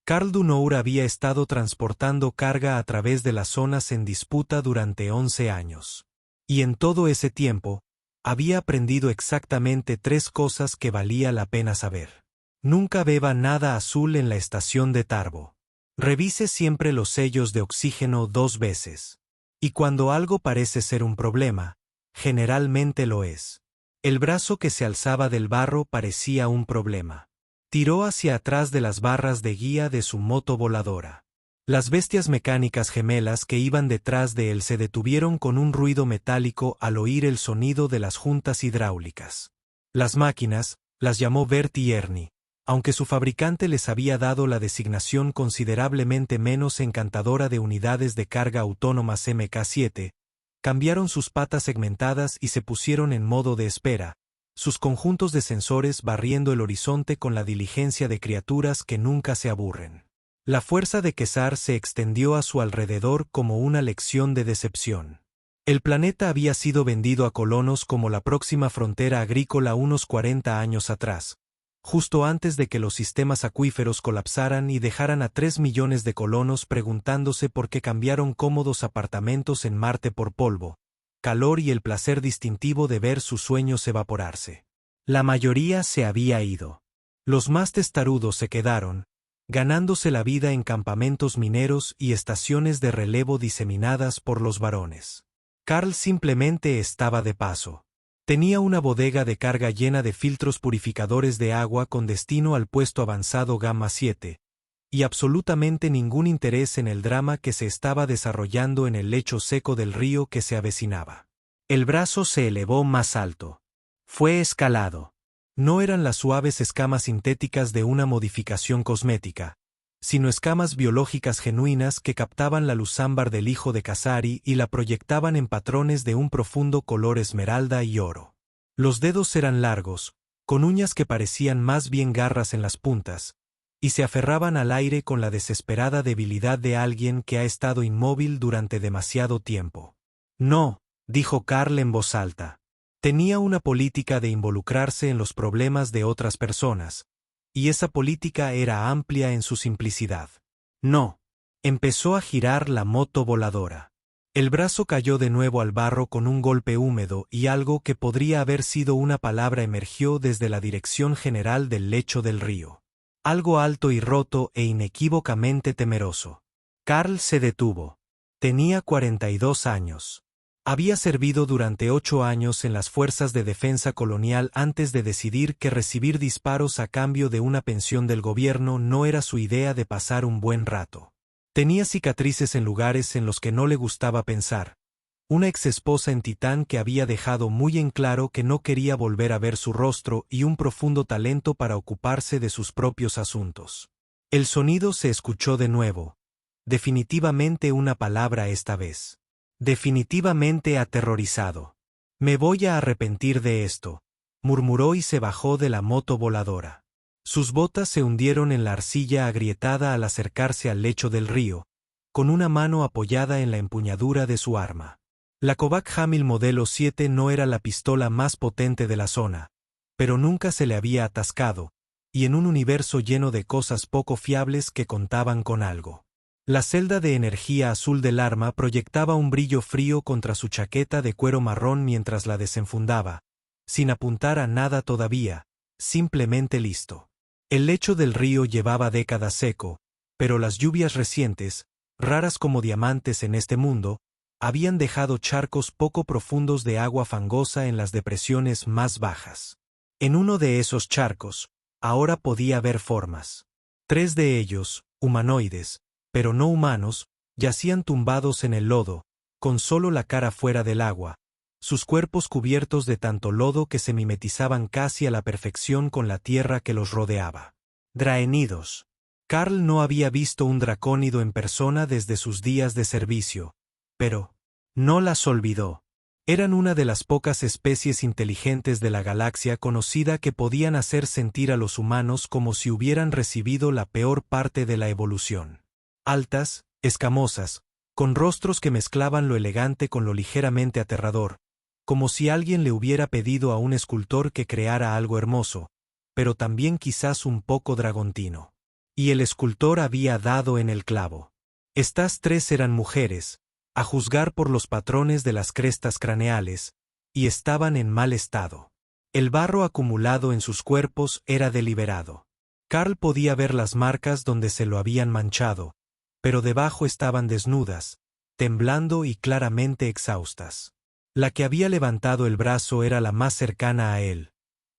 Karl Dunour había estado transportando carga a través de las zonas en disputa durante 11 años. Y en todo ese tiempo, había aprendido exactamente 3 cosas que valía la pena saber. Nunca beba nada azul en la estación de Tarbo. Revise siempre los sellos de oxígeno 2 veces. Y cuando algo parece ser un problema, generalmente lo es. El brazo que se alzaba del barro parecía un problema. Tiró hacia atrás de las barras de guía de su moto voladora. Las bestias mecánicas gemelas que iban detrás de él se detuvieron con un ruido metálico al oír el sonido de las juntas hidráulicas. Las máquinas, las llamó Bert y Ernie, aunque su fabricante les había dado la designación considerablemente menos encantadora de unidades de carga autónomas MK7, cambiaron sus patas segmentadas y se pusieron en modo de espera, sus conjuntos de sensores barriendo el horizonte con la diligencia de criaturas que nunca se aburren. La fuerza de Kesar se extendió a su alrededor como una lección de decepción. El planeta había sido vendido a colonos como la próxima frontera agrícola unos 40 años atrás, justo antes de que los sistemas acuíferos colapsaran y dejaran a 3 millones de colonos preguntándose por qué cambiaron cómodos apartamentos en Marte por polvo, calor y el placer distintivo de ver sus sueños evaporarse. La mayoría se había ido. Los más testarudos se quedaron, ganándose la vida en campamentos mineros y estaciones de relevo diseminadas por los varones. Karl simplemente estaba de paso. Tenía una bodega de carga llena de filtros purificadores de agua con destino al puesto avanzado Gamma 7, y absolutamente ningún interés en el drama que se estaba desarrollando en el lecho seco del río que se avecinaba. El brazo se elevó más alto. Fue escalado. No eran las suaves escamas sintéticas de una modificación cosmética, sino escamas biológicas genuinas que captaban la luz ámbar del hijo de Kasari y la proyectaban en patrones de un profundo color esmeralda y oro. Los dedos eran largos, con uñas que parecían más bien garras en las puntas, y se aferraban al aire con la desesperada debilidad de alguien que ha estado inmóvil durante demasiado tiempo. No, dijo Karl en voz alta. Tenía una política de involucrarse en los problemas de otras personas, y esa política era amplia en su simplicidad. No. Empezó a girar la moto voladora. El brazo cayó de nuevo al barro con un golpe húmedo y algo que podría haber sido una palabra emergió desde la dirección general del lecho del río. Algo alto y roto e inequívocamente temeroso. Karl se detuvo. Tenía 42 años. Había servido durante 8 años en las fuerzas de defensa colonial antes de decidir que recibir disparos a cambio de una pensión del gobierno no era su idea de pasar un buen rato. Tenía cicatrices en lugares en los que no le gustaba pensar. Una exesposa en Titán que había dejado muy en claro que no quería volver a ver su rostro y un profundo talento para ocuparse de sus propios asuntos. El sonido se escuchó de nuevo. Definitivamente una palabra esta vez. Definitivamente aterrorizado. Me voy a arrepentir de esto, murmuró y se bajó de la moto voladora. Sus botas se hundieron en la arcilla agrietada al acercarse al lecho del río, con una mano apoyada en la empuñadura de su arma. La Kovac Hamil modelo 7 no era la pistola más potente de la zona, pero nunca se le había atascado, y en un universo lleno de cosas poco fiables que contaban con algo. La celda de energía azul del arma proyectaba un brillo frío contra su chaqueta de cuero marrón mientras la desenfundaba, sin apuntar a nada todavía, simplemente listo. El lecho del río llevaba décadas seco, pero las lluvias recientes, raras como diamantes en este mundo, habían dejado charcos poco profundos de agua fangosa en las depresiones más bajas. En uno de esos charcos, ahora podía ver formas. 3 de ellos, humanoides, pero no humanos, yacían tumbados en el lodo, con solo la cara fuera del agua, sus cuerpos cubiertos de tanto lodo que se mimetizaban casi a la perfección con la tierra que los rodeaba. Draenidos. Karl no había visto un dracónido en persona desde sus días de servicio, pero no las olvidó. Eran una de las pocas especies inteligentes de la galaxia conocida que podían hacer sentir a los humanos como si hubieran recibido la peor parte de la evolución. Altas, escamosas, con rostros que mezclaban lo elegante con lo ligeramente aterrador, como si alguien le hubiera pedido a un escultor que creara algo hermoso, pero también quizás un poco dragontino. Y el escultor había dado en el clavo. Estas tres eran mujeres, a juzgar por los patrones de las crestas craneales, y estaban en mal estado. El barro acumulado en sus cuerpos era deliberado. Carl podía ver las marcas donde se lo habían manchado, pero debajo estaban desnudas, temblando y claramente exhaustas. La que había levantado el brazo era la más cercana a él.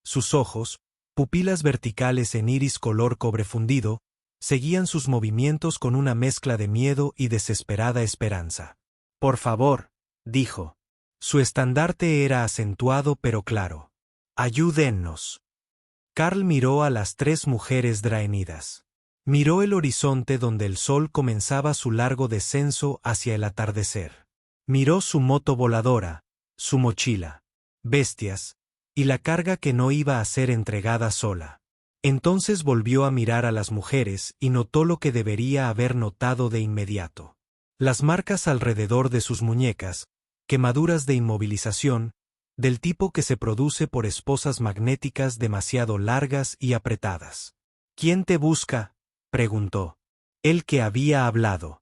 Sus ojos, pupilas verticales en iris color cobre fundido, seguían sus movimientos con una mezcla de miedo y desesperada esperanza. «Por favor», dijo. Su estandarte era acentuado pero claro. «Ayúdennos». Carl miró a las tres mujeres draenidas. Miró el horizonte donde el sol comenzaba su largo descenso hacia el atardecer. Miró su moto voladora, su mochila, bestias, y la carga que no iba a ser entregada sola. Entonces volvió a mirar a las mujeres y notó lo que debería haber notado de inmediato. Las marcas alrededor de sus muñecas, quemaduras de inmovilización, del tipo que se produce por esposas magnéticas demasiado largas y apretadas. «¿Quién te busca?», preguntó. El que había hablado.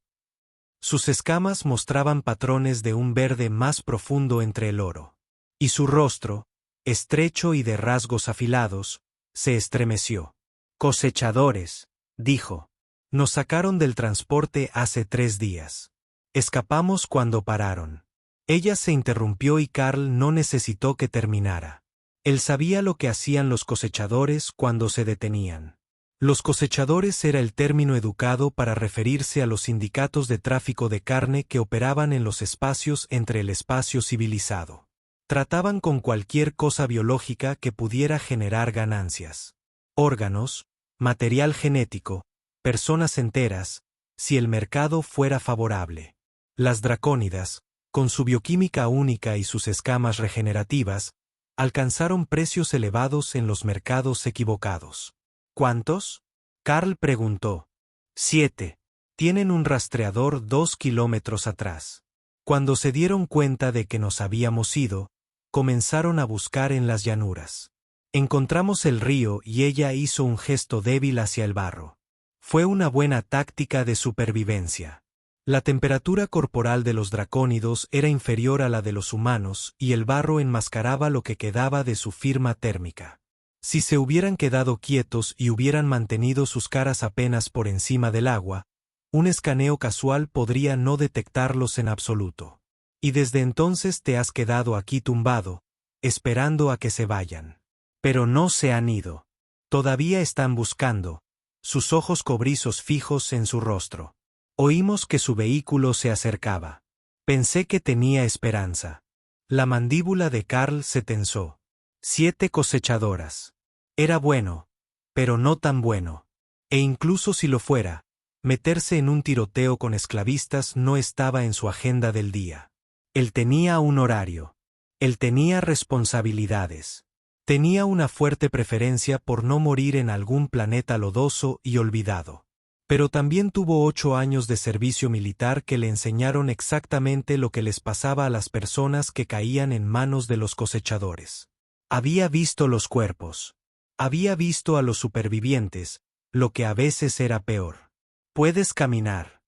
Sus escamas mostraban patrones de un verde más profundo entre el oro. Y su rostro, estrecho y de rasgos afilados, se estremeció. «Cosechadores», dijo. «Nos sacaron del transporte hace 3 días. Escapamos cuando pararon». Ella se interrumpió y Carl no necesitó que terminara. Él sabía lo que hacían los cosechadores cuando se detenían. Los cosechadores era el término educado para referirse a los sindicatos de tráfico de carne que operaban en los espacios entre el espacio civilizado. Trataban con cualquier cosa biológica que pudiera generar ganancias. Órganos, material genético, personas enteras, si el mercado fuera favorable. Las dracónidas, con su bioquímica única y sus escamas regenerativas, alcanzaron precios elevados en los mercados equivocados. «¿Cuántos?», Carl preguntó. 7. Tienen un rastreador 2 kilómetros atrás. Cuando se dieron cuenta de que nos habíamos ido, comenzaron a buscar en las llanuras. Encontramos el río y ella hizo un gesto débil hacia el barro. Fue una buena táctica de supervivencia. La temperatura corporal de los dracónidos era inferior a la de los humanos y el barro enmascaraba lo que quedaba de su firma térmica. Si se hubieran quedado quietos y hubieran mantenido sus caras apenas por encima del agua, un escaneo casual podría no detectarlos en absoluto. Y desde entonces te has quedado aquí tumbado, esperando a que se vayan. Pero no se han ido. Todavía están buscando, sus ojos cobrizos fijos en su rostro. Oímos que su vehículo se acercaba. Pensé que tenía esperanza. La mandíbula de Carl se tensó. 7 cosechadoras. Era bueno, pero no tan bueno. E incluso si lo fuera, meterse en un tiroteo con esclavistas no estaba en su agenda del día. Él tenía un horario. Él tenía responsabilidades. Tenía una fuerte preferencia por no morir en algún planeta lodoso y olvidado. Pero también tuvo 8 años de servicio militar que le enseñaron exactamente lo que les pasaba a las personas que caían en manos de los cosechadores. Había visto los cuerpos. Había visto a los supervivientes, lo que a veces era peor. ¿Puedes caminar?,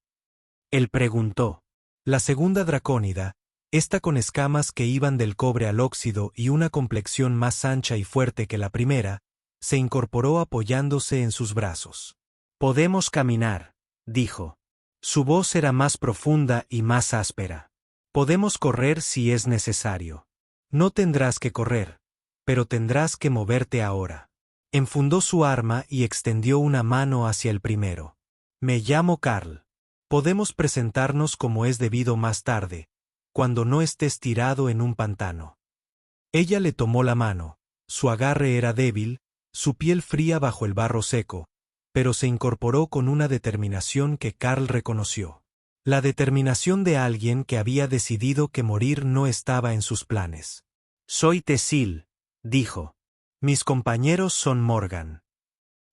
él preguntó. La segunda dracónida, esta con escamas que iban del cobre al óxido y una complexión más ancha y fuerte que la primera, se incorporó apoyándose en sus brazos. «Podemos caminar», dijo. Su voz era más profunda y más áspera. «Podemos correr si es necesario. No tendrás que correr, pero tendrás que moverte ahora». Enfundó su arma y extendió una mano hacia el primero. «Me llamo Carl. Podemos presentarnos como es debido más tarde, cuando no estés tirado en un pantano». Ella le tomó la mano. Su agarre era débil, su piel fría bajo el barro seco, pero se incorporó con una determinación que Carl reconoció. La determinación de alguien que había decidido que morir no estaba en sus planes. «Soy Tesil», dijo. «Mis compañeros son Morgan».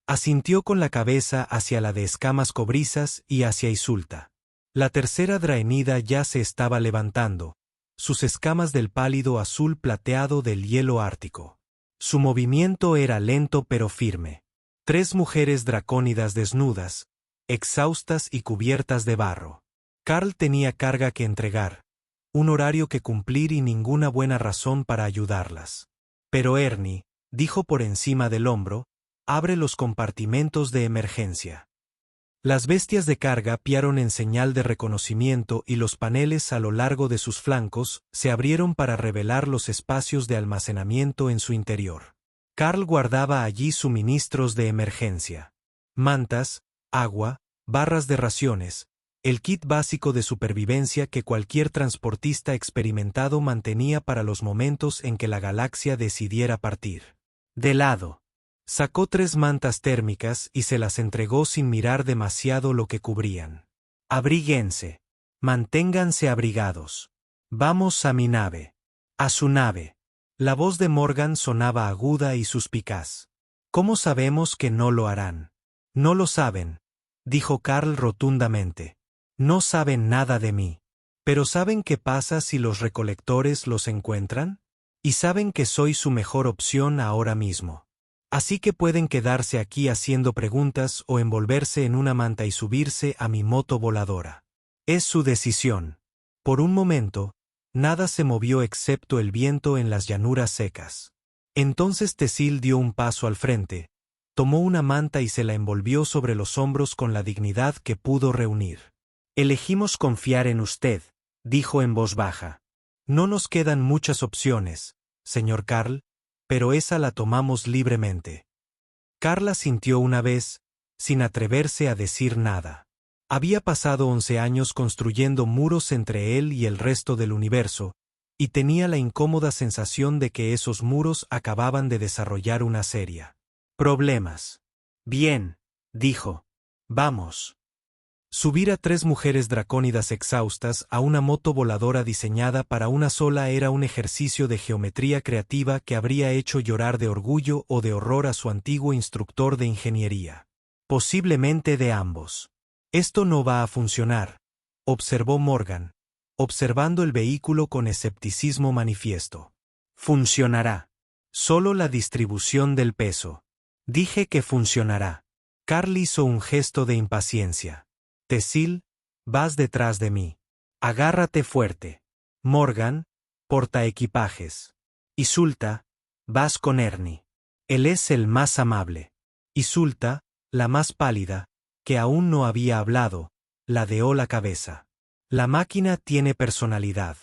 Asintió con la cabeza hacia la de escamas cobrizas y hacia Isulta. La tercera draenida ya se estaba levantando, sus escamas del pálido azul plateado del hielo ártico. Su movimiento era lento pero firme. 3 mujeres dracónidas desnudas, exhaustas y cubiertas de barro. Carl tenía carga que entregar, un horario que cumplir y ninguna buena razón para ayudarlas. Pero Ernie, dijo por encima del hombro, abre los compartimentos de emergencia. Las bestias de carga piaron en señal de reconocimiento y los paneles a lo largo de sus flancos se abrieron para revelar los espacios de almacenamiento en su interior. Carl guardaba allí suministros de emergencia. Mantas, agua, barras de raciones, el kit básico de supervivencia que cualquier transportista experimentado mantenía para los momentos en que la galaxia decidiera partir. De lado. Sacó 3 mantas térmicas y se las entregó sin mirar demasiado lo que cubrían. Abríguense. Manténganse abrigados. Vamos a mi nave. A su nave. La voz de Morgan sonaba aguda y suspicaz. ¿Cómo sabemos que no lo harán? No lo saben, dijo Carl rotundamente. No saben nada de mí. Pero ¿saben qué pasa si los recolectores los encuentran? Y saben que soy su mejor opción ahora mismo. Así que pueden quedarse aquí haciendo preguntas o envolverse en una manta y subirse a mi moto voladora. Es su decisión. Por un momento, nada se movió excepto el viento en las llanuras secas. Entonces Tesil dio un paso al frente, tomó una manta y se la envolvió sobre los hombros con la dignidad que pudo reunir. Elegimos confiar en usted, dijo en voz baja. No nos quedan muchas opciones, señor Carl, pero esa la tomamos libremente. Carla sintió una vez, sin atreverse a decir nada. Había pasado 11 años construyendo muros entre él y el resto del universo, y tenía la incómoda sensación de que esos muros acababan de desarrollar una serie. Problemas. Bien, dijo. Vamos. Subir a 3 mujeres dracónidas exhaustas a una moto voladora diseñada para una sola era un ejercicio de geometría creativa que habría hecho llorar de orgullo o de horror a su antiguo instructor de ingeniería. Posiblemente de ambos. Esto no va a funcionar, observó Morgan, observando el vehículo con escepticismo manifiesto. Funcionará. Solo la distribución del peso. Dije que funcionará. Carl hizo un gesto de impaciencia. Tesil, vas detrás de mí. Agárrate fuerte. Morgan, portaequipajes. Isulta, vas con Ernie. Él es el más amable. Isulta, la más pálida, que aún no había hablado, ladeó la cabeza. La máquina tiene personalidad.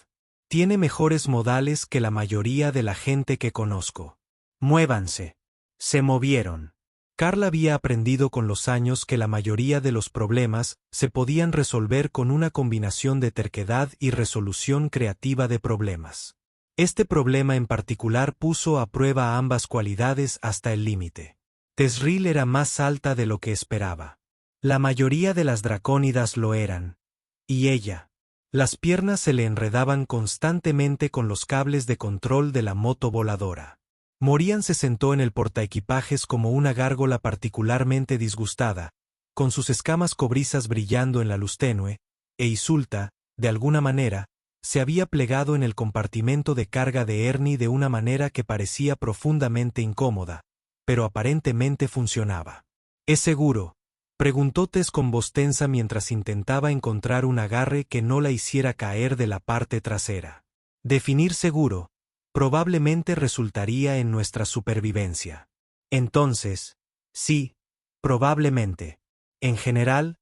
Tiene mejores modales que la mayoría de la gente que conozco. Muévanse. Se movieron. Carl había aprendido con los años que la mayoría de los problemas se podían resolver con una combinación de terquedad y resolución creativa de problemas. Este problema en particular puso a prueba ambas cualidades hasta el límite. Tesril era más alta de lo que esperaba. La mayoría de las dracónidas lo eran. Y ella. Las piernas se le enredaban constantemente con los cables de control de la moto voladora. Morgan se sentó en el portaequipajes como una gárgola particularmente disgustada, con sus escamas cobrizas brillando en la luz tenue, e Isulta, de alguna manera, se había plegado en el compartimento de carga de Ernie de una manera que parecía profundamente incómoda, pero aparentemente funcionaba. ¿Es seguro?, preguntó Tess con voz tensa mientras intentaba encontrar un agarre que no la hiciera caer de la parte trasera. Definir seguro probablemente resultaría en nuestra supervivencia. Entonces, sí, probablemente. En general,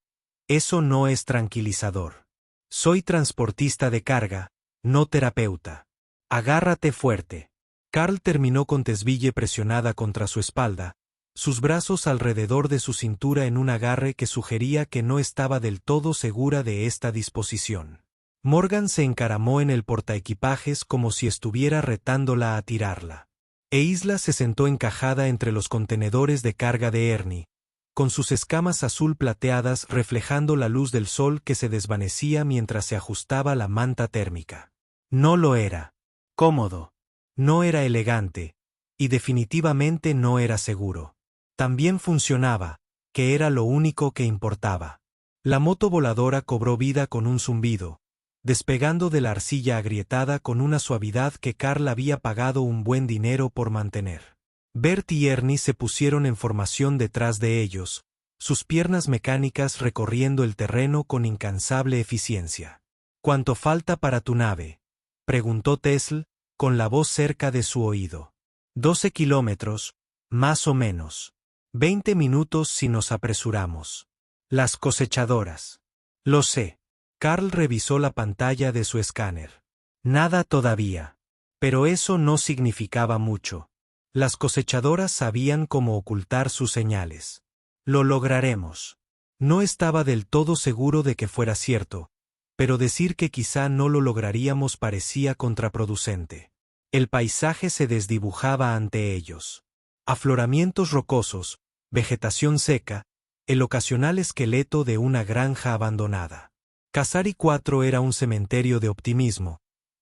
eso no es tranquilizador. Soy transportista de carga, no terapeuta. Agárrate fuerte. Carl terminó con Tesville presionada contra su espalda, sus brazos alrededor de su cintura en un agarre que sugería que no estaba del todo segura de esta disposición. Morgan se encaramó en el portaequipajes como si estuviera retándola a tirarla. E Isla se sentó encajada entre los contenedores de carga de Ernie, con sus escamas azul plateadas reflejando la luz del sol que se desvanecía mientras se ajustaba la manta térmica. No lo era cómodo, no era elegante, y definitivamente no era seguro. También funcionaba, que era lo único que importaba. La moto voladora cobró vida con un zumbido, despegando de la arcilla agrietada con una suavidad que Carl había pagado un buen dinero por mantener. Bert y Ernie se pusieron en formación detrás de ellos, sus piernas mecánicas recorriendo el terreno con incansable eficiencia. ¿Cuánto falta para tu nave?, preguntó Tesl, con la voz cerca de su oído. 12 kilómetros, más o menos. 20 minutos si nos apresuramos. Las cosechadoras. Lo sé. Carl revisó la pantalla de su escáner. Nada todavía. Pero eso no significaba mucho. Las cosechadoras sabían cómo ocultar sus señales. Lo lograremos. No estaba del todo seguro de que fuera cierto, pero decir que quizá no lo lograríamos parecía contraproducente. El paisaje se desdibujaba ante ellos. Afloramientos rocosos, vegetación seca, el ocasional esqueleto de una granja abandonada. Casari 4 era un cementerio de optimismo,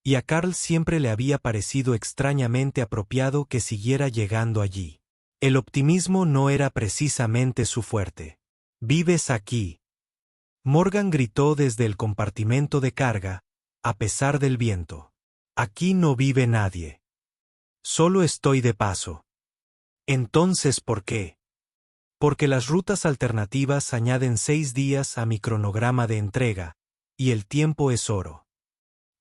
y a Carl siempre le había parecido extrañamente apropiado que siguiera llegando allí. El optimismo no era precisamente su fuerte. «¿Vives aquí?», Morgan gritó desde el compartimento de carga, a pesar del viento. «Aquí no vive nadie. Solo estoy de paso». «Entonces, ¿por qué?». «Porque las rutas alternativas añaden 6 días a mi cronograma de entrega, y el tiempo es oro.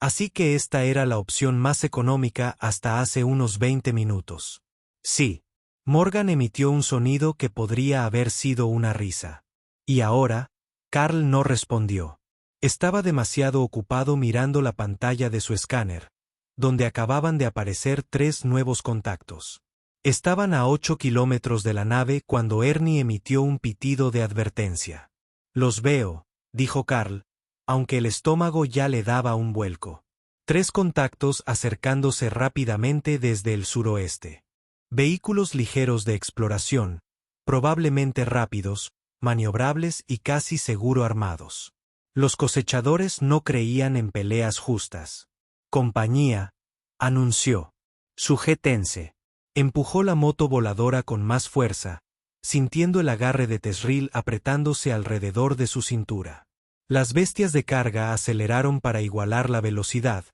Así que esta era la opción más económica hasta hace unos 20 minutos». «Sí». Morgan emitió un sonido que podría haber sido una risa. Y ahora, Carl no respondió. Estaba demasiado ocupado mirando la pantalla de su escáner, donde acababan de aparecer 3 nuevos contactos. Estaban a 8 kilómetros de la nave cuando Ernie emitió un pitido de advertencia. «Los veo», dijo Carl, aunque el estómago ya le daba un vuelco. 3 contactos acercándose rápidamente desde el suroeste. Vehículos ligeros de exploración, probablemente rápidos, maniobrables y casi seguro armados. Los cosechadores no creían en peleas justas. «Compañía», anunció. «Sujétense». Empujó la moto voladora con más fuerza, sintiendo el agarre de Tesril apretándose alrededor de su cintura. Las bestias de carga aceleraron para igualar la velocidad,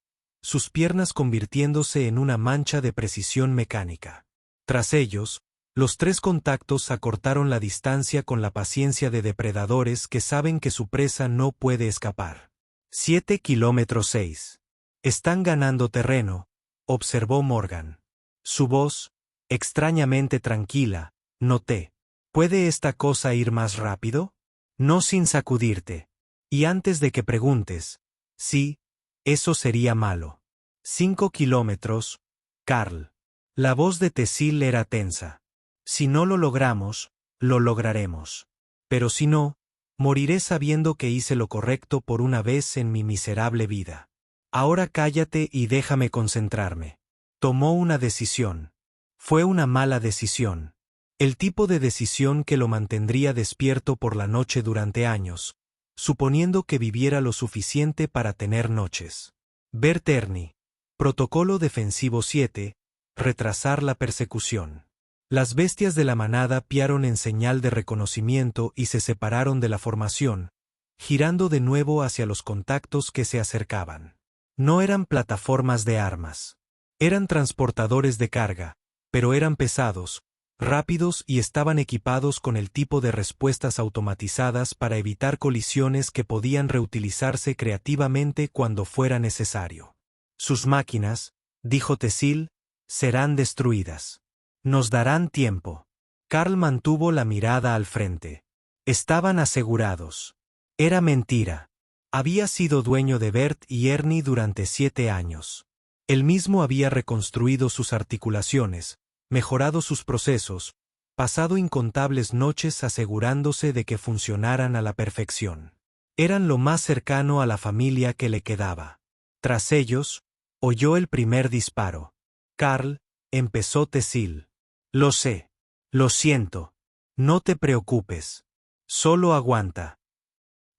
sus piernas convirtiéndose en una mancha de precisión mecánica. Tras ellos, los 3 contactos acortaron la distancia con la paciencia de depredadores que saben que su presa no puede escapar. 7 kilómetros 6. «Están ganando terreno», observó Morgan. Su voz, extrañamente tranquila, noté. «¿Puede esta cosa ir más rápido?». «No sin sacudirte. Y antes de que preguntes, sí, eso sería malo». 5 kilómetros, Carl. La voz de Tesil era tensa. «Si no lo logramos, lo lograremos. Pero si no, moriré sabiendo que hice lo correcto por una vez en mi miserable vida. Ahora cállate y déjame concentrarme». Tomó una decisión. Fue una mala decisión. El tipo de decisión que lo mantendría despierto por la noche durante años, suponiendo que viviera lo suficiente para tener noches. Bert Ernie. Protocolo defensivo 7. Retrasar la persecución. Las bestias de la manada piaron en señal de reconocimiento y se separaron de la formación, girando de nuevo hacia los contactos que se acercaban. No eran plataformas de armas. Eran transportadores de carga, pero eran pesados, rápidos y estaban equipados con el tipo de respuestas automatizadas para evitar colisiones que podían reutilizarse creativamente cuando fuera necesario. «Sus máquinas», dijo Tesil, «serán destruidas. Nos darán tiempo». Carl mantuvo la mirada al frente. Estaban asegurados. Era mentira. Había sido dueño de Bert y Ernie durante 7 años. Él mismo había reconstruido sus articulaciones, mejorado sus procesos, pasado incontables noches asegurándose de que funcionaran a la perfección. Eran lo más cercano a la familia que le quedaba. Tras ellos, oyó el primer disparo. «Carl», empezó Tesil. «Lo sé. Lo siento. No te preocupes. Solo aguanta».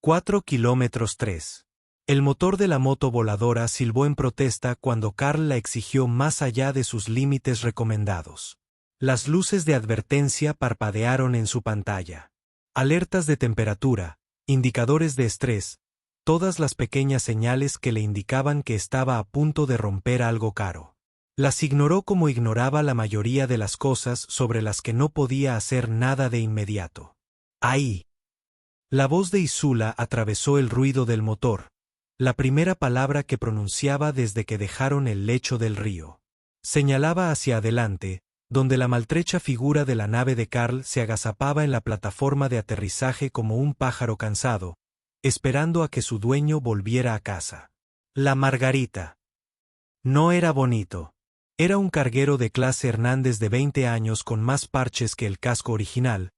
4 kilómetros 3. El motor de la moto voladora silbó en protesta cuando Carl la exigió más allá de sus límites recomendados. Las luces de advertencia parpadearon en su pantalla. Alertas de temperatura, indicadores de estrés, todas las pequeñas señales que le indicaban que estaba a punto de romper algo caro. Las ignoró como ignoraba la mayoría de las cosas sobre las que no podía hacer nada de inmediato. Ahí. La voz de Isula atravesó el ruido del motor, la primera palabra que pronunciaba desde que dejaron el lecho del río. Señalaba hacia adelante, donde la maltrecha figura de la nave de Carl se agazapaba en la plataforma de aterrizaje como un pájaro cansado, esperando a que su dueño volviera a casa. La Margarita. No era bonito. Era un carguero de clase Hernández de 20 años con más parches que el casco original,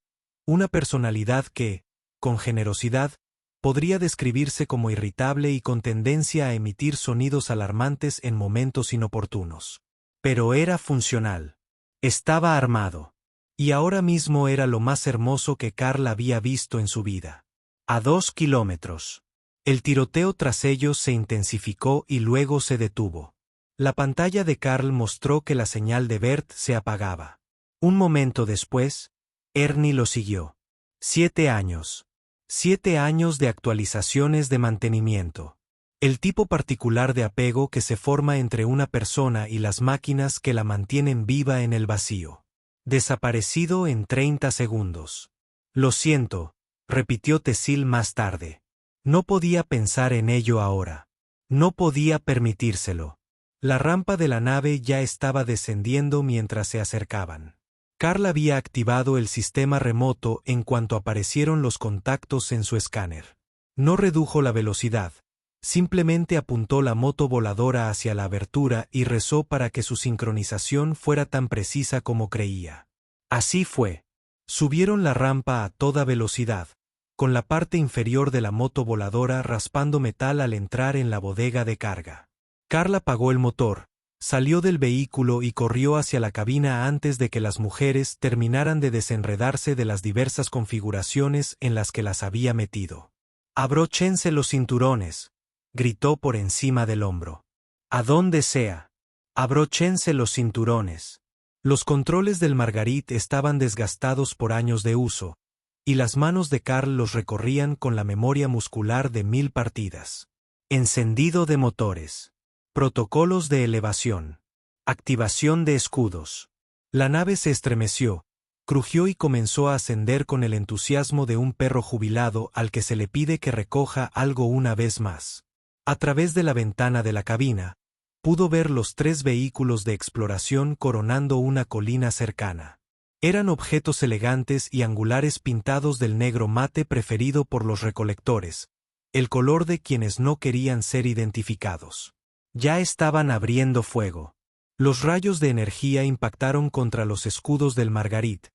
una personalidad que, con generosidad, podría describirse como irritable y con tendencia a emitir sonidos alarmantes en momentos inoportunos. Pero era funcional. Estaba armado. Y ahora mismo era lo más hermoso que Carl había visto en su vida. A 2 kilómetros. El tiroteo tras ellos se intensificó y luego se detuvo. La pantalla de Carl mostró que la señal de Bert se apagaba. Un momento después, Ernie lo siguió. 7 años. 7 años de actualizaciones de mantenimiento. El tipo particular de apego que se forma entre una persona y las máquinas que la mantienen viva en el vacío. Desaparecido en 30 segundos. Lo siento, repitió Tesil más tarde. No podía pensar en ello ahora. No podía permitírselo. La rampa de la nave ya estaba descendiendo mientras se acercaban. Carl había activado el sistema remoto en cuanto aparecieron los contactos en su escáner. No redujo la velocidad, simplemente apuntó la moto voladora hacia la abertura y rezó para que su sincronización fuera tan precisa como creía. Así fue. Subieron la rampa a toda velocidad, con la parte inferior de la moto voladora raspando metal al entrar en la bodega de carga. Carl apagó el motor, salió del vehículo y corrió hacia la cabina antes de que las mujeres terminaran de desenredarse de las diversas configuraciones en las que las había metido. «Abróchense los cinturones», gritó por encima del hombro. «A donde sea. Abróchense los cinturones». Los controles del Margarit estaban desgastados por años de uso, y las manos de Carl los recorrían con la memoria muscular de 1000 partidas. Encendido de motores. Protocolos de elevación. Activación de escudos. La nave se estremeció, crujió y comenzó a ascender con el entusiasmo de un perro jubilado al que se le pide que recoja algo una vez más. A través de la ventana de la cabina, pudo ver los 3 vehículos de exploración coronando una colina cercana. Eran objetos elegantes y angulares pintados del negro mate preferido por los recolectores, el color de quienes no querían ser identificados. Ya estaban abriendo fuego. Los rayos de energía impactaron contra los escudos del Margarit,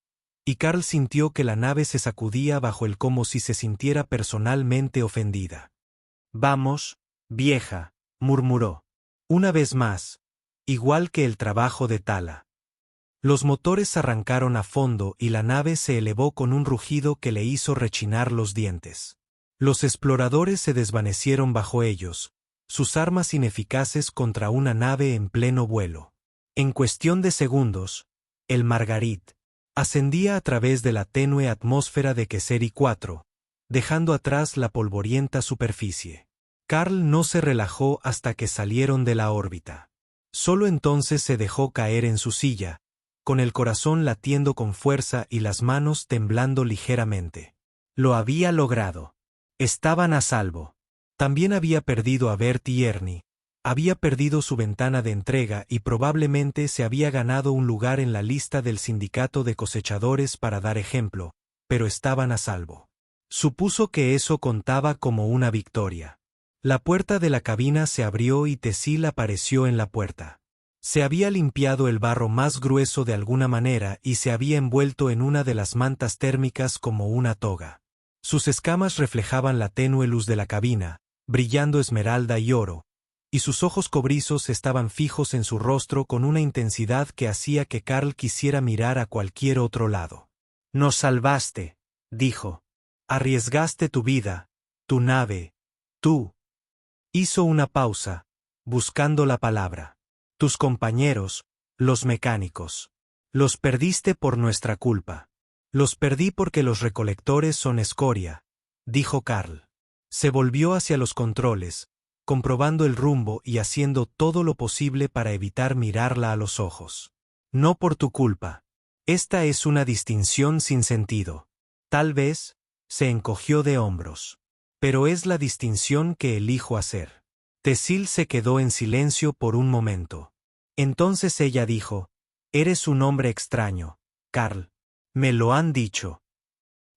y Carl sintió que la nave se sacudía bajo él como si se sintiera personalmente ofendida. «Vamos, vieja», murmuró. Una vez más, igual que el trabajo de Tala. Los motores arrancaron a fondo y la nave se elevó con un rugido que le hizo rechinar los dientes. Los exploradores se desvanecieron bajo ellos, sus armas ineficaces contra una nave en pleno vuelo. En cuestión de segundos, el Margarit ascendía a través de la tenue atmósfera de Keseri 4, dejando atrás la polvorienta superficie. Carl no se relajó hasta que salieron de la órbita. Solo entonces se dejó caer en su silla, con el corazón latiendo con fuerza y las manos temblando ligeramente. Lo había logrado. Estaban a salvo. También había perdido a Bert y Ernie, había perdido su ventana de entrega y probablemente se había ganado un lugar en la lista del sindicato de cosechadores para dar ejemplo, pero estaban a salvo. Supuso que eso contaba como una victoria. La puerta de la cabina se abrió y Tesil apareció en la puerta. Se había limpiado el barro más grueso de alguna manera y se había envuelto en una de las mantas térmicas como una toga. Sus escamas reflejaban la tenue luz de la cabina, brillando esmeralda y oro, y sus ojos cobrizos estaban fijos en su rostro con una intensidad que hacía que Carl quisiera mirar a cualquier otro lado. «Nos salvaste», dijo. «Arriesgaste tu vida, tu nave, tú». Hizo una pausa, buscando la palabra. «Tus compañeros, los mecánicos. Los perdiste por nuestra culpa». «Los perdí porque los recolectores son escoria», dijo Carl. Se volvió hacia los controles, comprobando el rumbo y haciendo todo lo posible para evitar mirarla a los ojos. No por tu culpa. Esta es una distinción sin sentido. Tal vez, se encogió de hombros. Pero es la distinción que elijo hacer. Cecil se quedó en silencio por un momento. Entonces ella dijo, eres un hombre extraño, Carl. Me lo han dicho.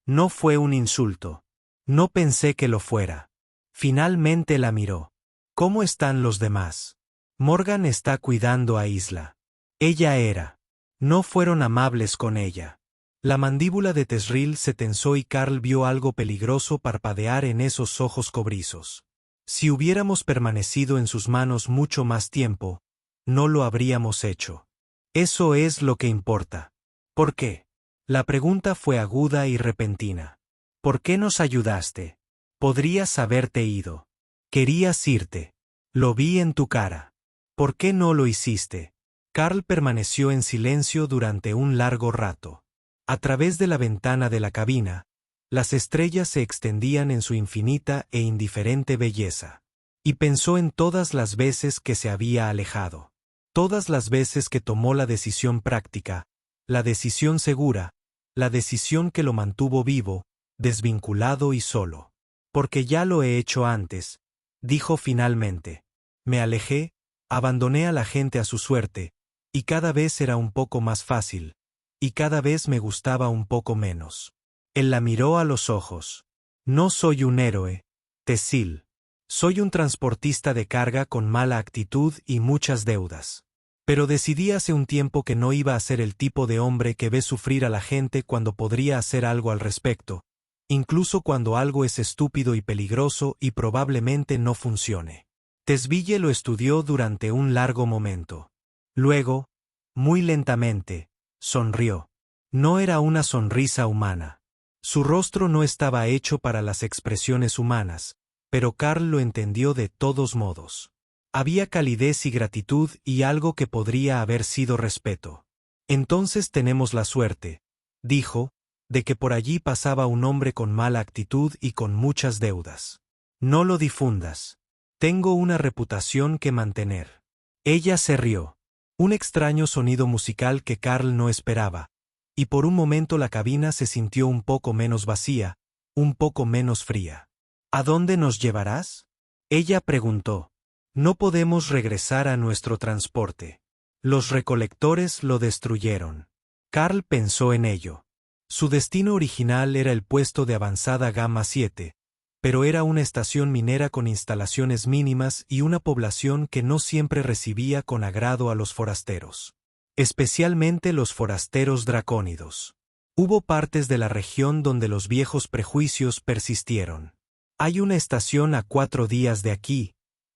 No fue un insulto. No pensé que lo fuera. Finalmente la miró. ¿Cómo están los demás? Morgan está cuidando a Isla. Ella era. No fueron amables con ella. La mandíbula de Tezril se tensó y Carl vio algo peligroso parpadear en esos ojos cobrizos. Si hubiéramos permanecido en sus manos mucho más tiempo, no lo habríamos hecho. Eso es lo que importa. ¿Por qué? La pregunta fue aguda y repentina. ¿Por qué nos ayudaste? Podrías haberte ido. Querías irte. Lo vi en tu cara. ¿Por qué no lo hiciste? Carl permaneció en silencio durante un largo rato. A través de la ventana de la cabina, las estrellas se extendían en su infinita e indiferente belleza. Y pensó en todas las veces que se había alejado. Todas las veces que tomó la decisión práctica, la decisión segura, la decisión que lo mantuvo vivo, desvinculado y solo. Porque ya lo he hecho antes, dijo finalmente. Me alejé, abandoné a la gente a su suerte, y cada vez era un poco más fácil, y cada vez me gustaba un poco menos. Él la miró a los ojos. No soy un héroe, Cecil. Soy un transportista de carga con mala actitud y muchas deudas. Pero decidí hace un tiempo que no iba a ser el tipo de hombre que ve sufrir a la gente cuando podría hacer algo al respecto, incluso cuando algo es estúpido y peligroso y probablemente no funcione. Tezville lo estudió durante un largo momento. Luego, muy lentamente, sonrió. No era una sonrisa humana. Su rostro no estaba hecho para las expresiones humanas, pero Carl lo entendió de todos modos. Había calidez y gratitud y algo que podría haber sido respeto. Entonces tenemos la suerte, dijo, de que por allí pasaba un hombre con mala actitud y con muchas deudas. No lo difundas. Tengo una reputación que mantener. Ella se rió. Un extraño sonido musical que Carl no esperaba, y por un momento la cabina se sintió un poco menos vacía, un poco menos fría. ¿A dónde nos llevarás? Ella preguntó. No podemos regresar a nuestro transporte. Los recolectores lo destruyeron. Carl pensó en ello. Su destino original era el puesto de avanzada Gamma 7, pero era una estación minera con instalaciones mínimas y una población que no siempre recibía con agrado a los forasteros. Especialmente los forasteros dracónidos. Hubo partes de la región donde los viejos prejuicios persistieron. Hay una estación a 4 días de aquí,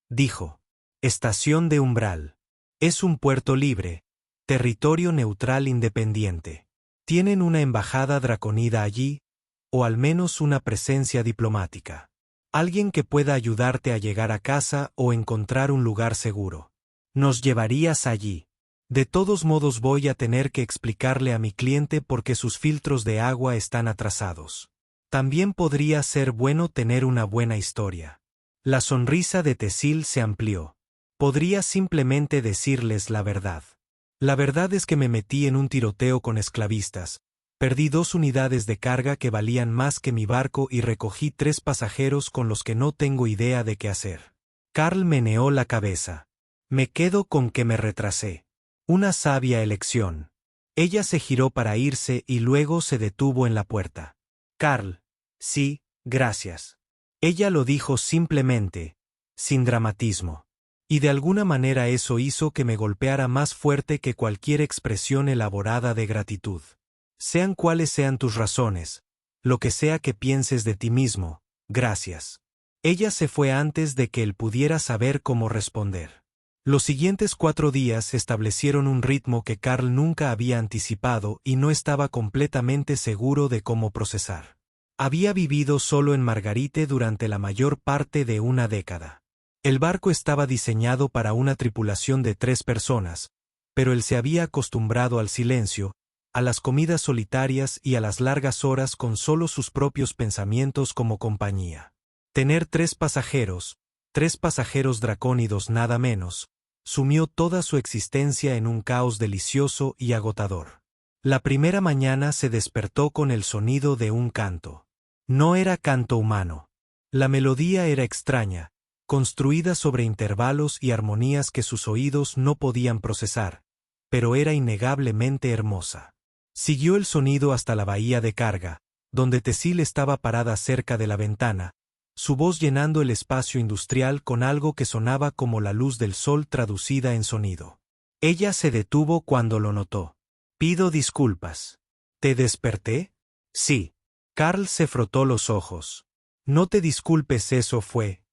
dijo. Estación de Umbral. Es un puerto libre, territorio neutral independiente. Tienen una embajada draconida allí, o al menos una presencia diplomática. Alguien que pueda ayudarte a llegar a casa o encontrar un lugar seguro. Nos llevarías allí. De todos modos voy a tener que explicarle a mi cliente por qué sus filtros de agua están atrasados. También podría ser bueno tener una buena historia. La sonrisa de Cecil se amplió. Podría simplemente decirles la verdad. La verdad es que me metí en un tiroteo con esclavistas. Perdí 2 unidades de carga que valían más que mi barco y recogí 3 pasajeros con los que no tengo idea de qué hacer. Carl meneó la cabeza. Me quedo con que me retrasé. Una sabia elección. Ella se giró para irse y luego se detuvo en la puerta. Carl. Sí, gracias. Ella lo dijo simplemente, sin dramatismo. Y de alguna manera eso hizo que me golpeara más fuerte que cualquier expresión elaborada de gratitud. Sean cuales sean tus razones, lo que sea que pienses de ti mismo, gracias. Ella se fue antes de que él pudiera saber cómo responder. Los siguientes 4 días establecieron un ritmo que Carl nunca había anticipado y no estaba completamente seguro de cómo procesar. Había vivido solo en Margarite durante la mayor parte de una década. El barco estaba diseñado para una tripulación de 3 personas, pero él se había acostumbrado al silencio, a las comidas solitarias y a las largas horas con solo sus propios pensamientos como compañía. Tener 3 pasajeros, 3 pasajeros dracónidos nada menos, sumió toda su existencia en un caos delicioso y agotador. La primera mañana se despertó con el sonido de un canto. No era canto humano. La melodía era extraña, construida sobre intervalos y armonías que sus oídos no podían procesar, pero era innegablemente hermosa. Siguió el sonido hasta la bahía de carga, donde Tesil estaba parada cerca de la ventana, su voz llenando el espacio industrial con algo que sonaba como la luz del sol traducida en sonido. Ella se detuvo cuando lo notó. «Pido disculpas. ¿Te desperté?» «Sí». Carl se frotó los ojos. «No te disculpes, eso fue».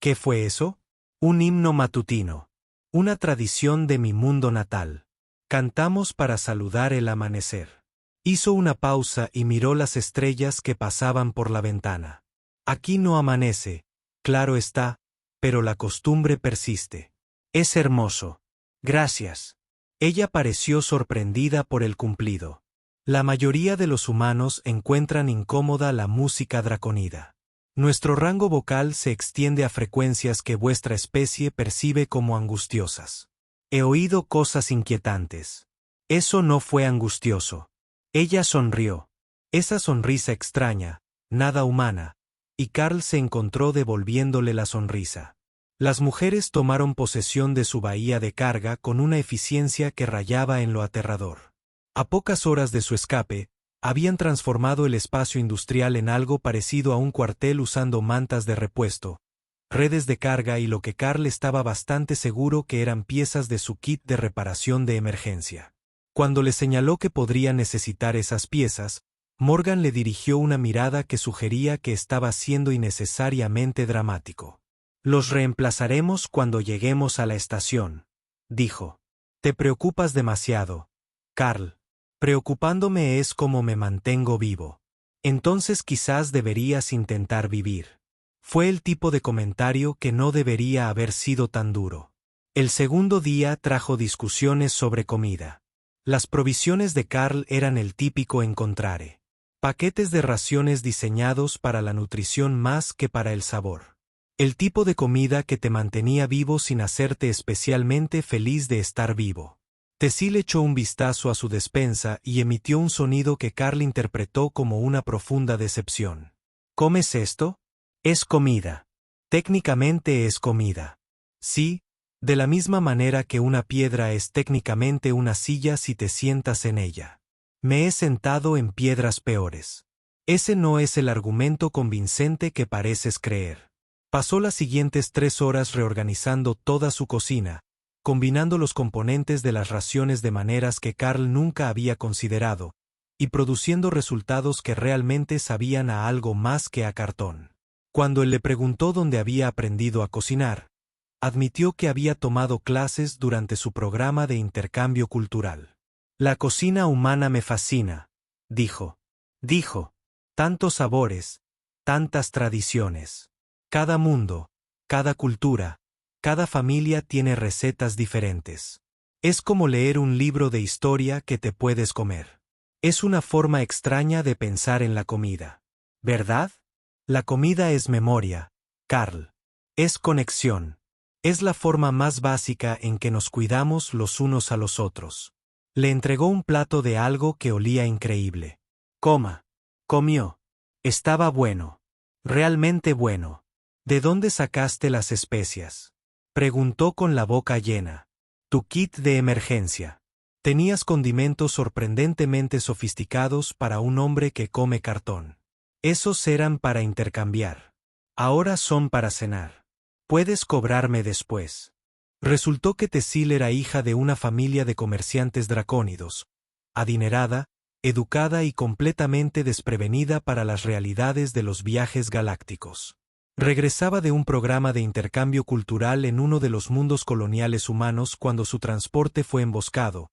«¿Qué fue eso?» «Un himno matutino. Una tradición de mi mundo natal. Cantamos para saludar el amanecer». Hizo una pausa y miró las estrellas que pasaban por la ventana. «Aquí no amanece, claro está, pero la costumbre persiste. Es hermoso. Gracias». Ella pareció sorprendida por el cumplido. La mayoría de los humanos encuentran incómoda la música draconida. Nuestro rango vocal se extiende a frecuencias que vuestra especie percibe como angustiosas. He oído cosas inquietantes. Eso no fue angustioso. Ella sonrió. Esa sonrisa extraña, nada humana, y Carl se encontró devolviéndole la sonrisa. Las mujeres tomaron posesión de su bahía de carga con una eficiencia que rayaba en lo aterrador. A pocas horas de su escape, habían transformado el espacio industrial en algo parecido a un cuartel usando mantas de repuesto, redes de carga y lo que Carl estaba bastante seguro que eran piezas de su kit de reparación de emergencia. Cuando le señaló que podría necesitar esas piezas, Morgan le dirigió una mirada que sugería que estaba siendo innecesariamente dramático. «Los reemplazaremos cuando lleguemos a la estación», dijo. «Te preocupas demasiado, Carl. Preocupándome es como me mantengo vivo. Entonces quizás deberías intentar vivir». Fue el tipo de comentario que no debería haber sido tan duro. El segundo día trajo discusiones sobre comida. Las provisiones de Carl eran el típico encontrare. Paquetes de raciones diseñados para la nutrición más que para el sabor. El tipo de comida que te mantenía vivo sin hacerte especialmente feliz de estar vivo. Tesil echó un vistazo a su despensa y emitió un sonido que Carl interpretó como una profunda decepción. ¿Comes esto? Es comida. Técnicamente es comida. Sí, de la misma manera que una piedra es técnicamente una silla si te sientas en ella. Me he sentado en piedras peores. Ese no es el argumento convincente que pareces creer. Pasó las siguientes 3 horas reorganizando toda su cocina, combinando los componentes de las raciones de maneras que Carl nunca había considerado, y produciendo resultados que realmente sabían a algo más que a cartón. Cuando él le preguntó dónde había aprendido a cocinar, admitió que había tomado clases durante su programa de intercambio cultural. «La cocina humana me fascina», dijo. «Tantos sabores, tantas tradiciones. Cada mundo, cada cultura, cada familia tiene recetas diferentes. Es como leer un libro de historia que te puedes comer. Es una forma extraña de pensar en la comida. ¿Verdad? La comida es memoria, Carl. Es conexión. Es la forma más básica en que nos cuidamos los unos a los otros». Le entregó un plato de algo que olía increíble. «Coma». Comió. Estaba bueno. Realmente bueno. «¿De dónde sacaste las especias?», preguntó con la boca llena. «Tu kit de emergencia». Tenías condimentos sorprendentemente sofisticados para un hombre que come cartón. Esos eran para intercambiar. Ahora son para cenar. Puedes cobrarme después. Resultó que Tesil era hija de una familia de comerciantes dracónidos, adinerada, educada y completamente desprevenida para las realidades de los viajes galácticos. Regresaba de un programa de intercambio cultural en uno de los mundos coloniales humanos cuando su transporte fue emboscado,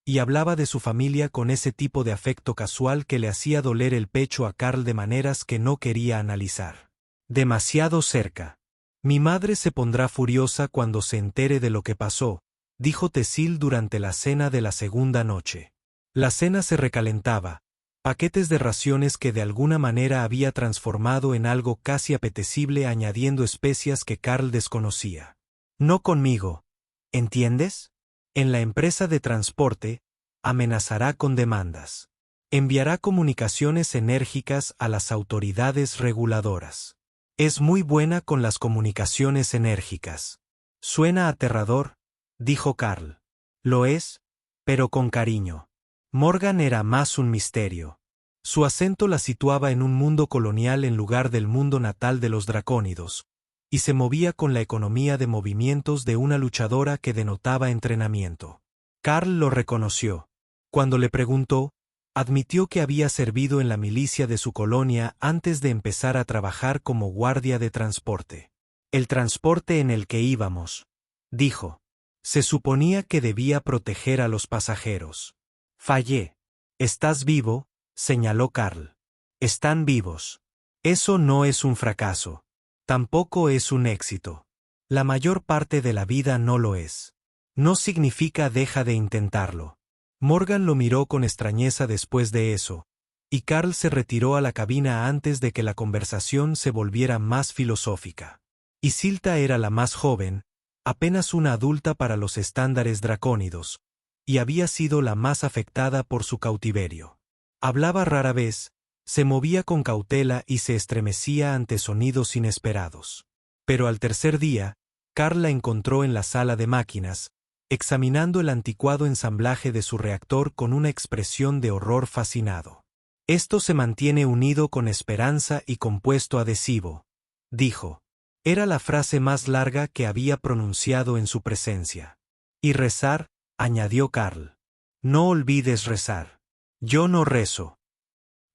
y hablaba de su familia con ese tipo de afecto casual que le hacía doler el pecho a Carl de maneras que no quería analizar. «Demasiado cerca. Mi madre se pondrá furiosa cuando se entere de lo que pasó», dijo Tesil durante la cena de la segunda noche. La cena se recalentaba, Paquetes de raciones que de alguna manera había transformado en algo casi apetecible añadiendo especias que Carl desconocía. No conmigo, ¿entiendes? En la empresa de transporte, amenazará con demandas. Enviará comunicaciones enérgicas a las autoridades reguladoras. Es muy buena con las comunicaciones enérgicas. Suena aterrador, dijo Carl. Lo es, pero con cariño. Morgan era más un misterio. Su acento la situaba en un mundo colonial en lugar del mundo natal de los dracónidos, y se movía con la economía de movimientos de una luchadora que denotaba entrenamiento. Carl lo reconoció. Cuando le preguntó, admitió que había servido en la milicia de su colonia antes de empezar a trabajar como guardia de transporte. El transporte en el que íbamos, dijo. Se suponía que debía proteger a los pasajeros. Fallé. ¿Estás vivo?, señaló Carl. Están vivos. Eso no es un fracaso. Tampoco es un éxito. La mayor parte de la vida no lo es. No significa deja de intentarlo. Morgan lo miró con extrañeza después de eso, y Carl se retiró a la cabina antes de que la conversación se volviera más filosófica. Isilta era la más joven, apenas una adulta para los estándares dracónidos, y había sido la más afectada por su cautiverio. Hablaba rara vez, se movía con cautela y se estremecía ante sonidos inesperados. Pero al tercer día, Carl la encontró en la sala de máquinas, examinando el anticuado ensamblaje de su reactor con una expresión de horror fascinado. Esto se mantiene unido con esperanza y compuesto adhesivo, dijo. Era la frase más larga que había pronunciado en su presencia. Y rezar, añadió Carl. No olvides rezar. Yo no rezo.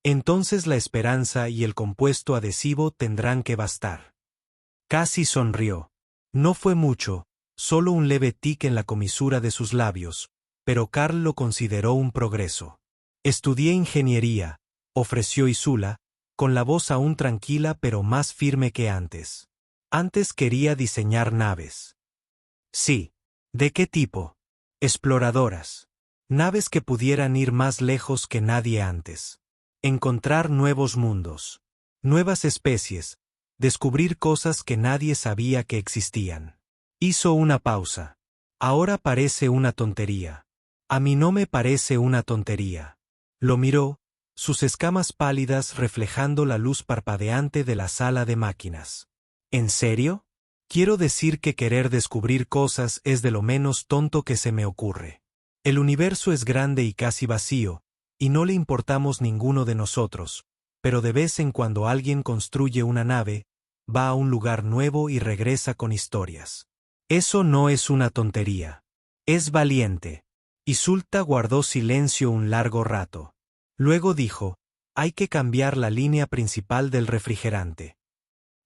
Entonces la esperanza y el compuesto adhesivo tendrán que bastar. Casi sonrió. No fue mucho, solo un leve tic en la comisura de sus labios, pero Carl lo consideró un progreso. Estudié ingeniería, ofreció Isula, con la voz aún tranquila pero más firme que antes. Antes quería diseñar naves. Sí. ¿De qué tipo? Exploradoras. Naves que pudieran ir más lejos que nadie antes. Encontrar nuevos mundos. Nuevas especies. Descubrir cosas que nadie sabía que existían. Hizo una pausa. Ahora parece una tontería. A mí no me parece una tontería. Lo miró, sus escamas pálidas reflejando la luz parpadeante de la sala de máquinas. ¿En serio? Quiero decir que querer descubrir cosas es de lo menos tonto que se me ocurre. El universo es grande y casi vacío, y no le importamos ninguno de nosotros, pero de vez en cuando alguien construye una nave, va a un lugar nuevo y regresa con historias. Eso no es una tontería. Es valiente. Isulta guardó silencio un largo rato. Luego dijo, hay que cambiar la línea principal del refrigerante.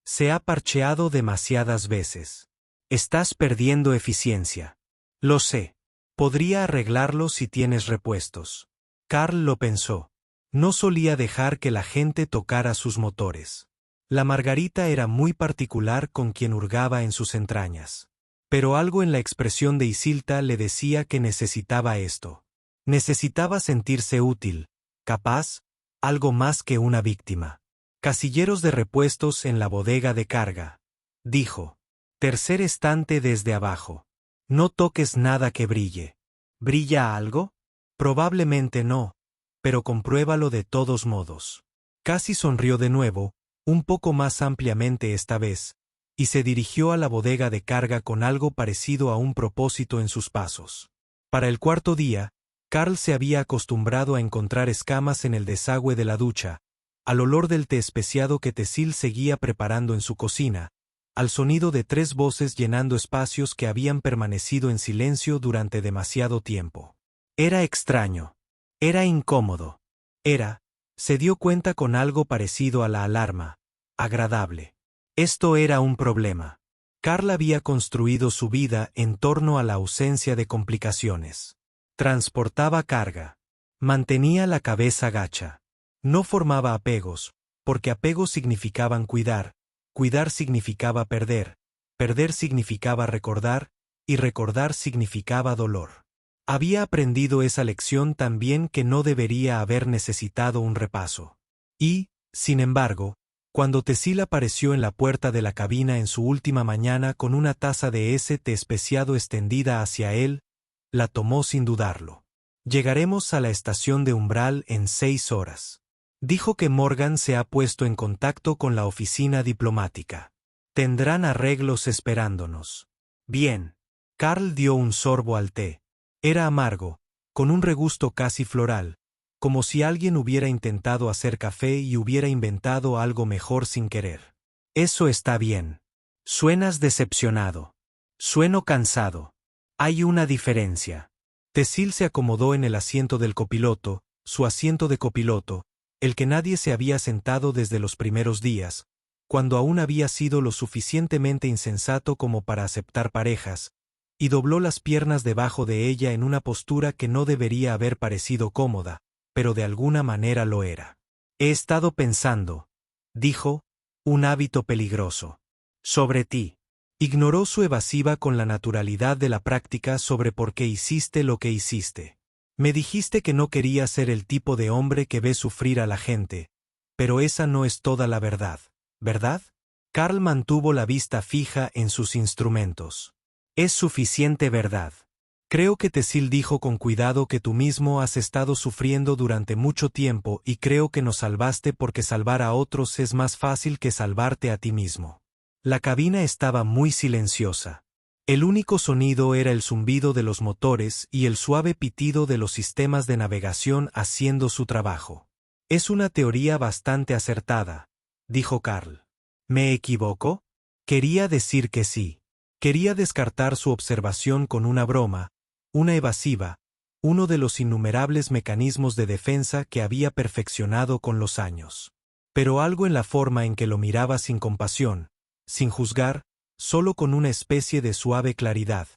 Se ha parcheado demasiadas veces. Estás perdiendo eficiencia. Lo sé. Podría arreglarlo si tienes repuestos. Carl lo pensó. No solía dejar que la gente tocara sus motores. La Margarita era muy particular con quien hurgaba en sus entrañas. Pero algo en la expresión de Isilta le decía que necesitaba esto. Necesitaba sentirse útil, capaz, algo más que una víctima. Casilleros de repuestos en la bodega de carga. Dijo. Tercer estante desde abajo. No toques nada que brille. ¿Brilla algo? Probablemente no, pero compruébalo de todos modos. Casi sonrió de nuevo, un poco más ampliamente esta vez, y se dirigió a la bodega de carga con algo parecido a un propósito en sus pasos. Para el cuarto día, Carl se había acostumbrado a encontrar escamas en el desagüe de la ducha, al olor del té especiado que Tesil seguía preparando en su cocina, al sonido de 3 voces llenando espacios que habían permanecido en silencio durante demasiado tiempo. Era extraño. Era incómodo. Se dio cuenta con algo parecido a la alarma, agradable. Esto era un problema. Carl había construido su vida en torno a la ausencia de complicaciones. Transportaba carga. Mantenía la cabeza gacha. No formaba apegos, porque apegos significaban cuidar, cuidar significaba perder, perder significaba recordar, y recordar significaba dolor. Había aprendido esa lección tan bien que no debería haber necesitado un repaso. Y, sin embargo, cuando Tesil apareció en la puerta de la cabina en su última mañana con una taza de ese té especiado extendida hacia él, la tomó sin dudarlo. Llegaremos a la estación de Umbral en 6 horas. Dijo que Morgan se ha puesto en contacto con la oficina diplomática. Tendrán arreglos esperándonos. Bien. Carl dio un sorbo al té. Era amargo, con un regusto casi floral, como si alguien hubiera intentado hacer café y hubiera inventado algo mejor sin querer. Eso está bien. Suenas decepcionado. Sueno cansado. Hay una diferencia. Tesil se acomodó en el asiento del copiloto, su asiento de copiloto, el que nadie se había sentado desde los primeros días, cuando aún había sido lo suficientemente insensato como para aceptar parejas, y dobló las piernas debajo de ella en una postura que no debería haber parecido cómoda, pero de alguna manera lo era. He estado pensando, dijo, un hábito peligroso. Sobre ti. Ignoró su evasiva con la naturalidad de la práctica sobre por qué hiciste lo que hiciste. Me dijiste que no quería ser el tipo de hombre que ve sufrir a la gente, pero esa no es toda la verdad, ¿verdad? Carl mantuvo la vista fija en sus instrumentos. Es suficiente verdad. Creo que Tesil dijo con cuidado que tú mismo has estado sufriendo durante mucho tiempo y creo que nos salvaste porque salvar a otros es más fácil que salvarte a ti mismo. La cabina estaba muy silenciosa. El único sonido era el zumbido de los motores y el suave pitido de los sistemas de navegación haciendo su trabajo. Es una teoría bastante acertada, dijo Carl. ¿Me equivoco? Quería decir que sí. Quería descartar su observación con una broma, una evasiva, uno de los innumerables mecanismos de defensa que había perfeccionado con los años. Pero algo en la forma en que lo miraba sin compasión, sin juzgar, solo con una especie de suave claridad,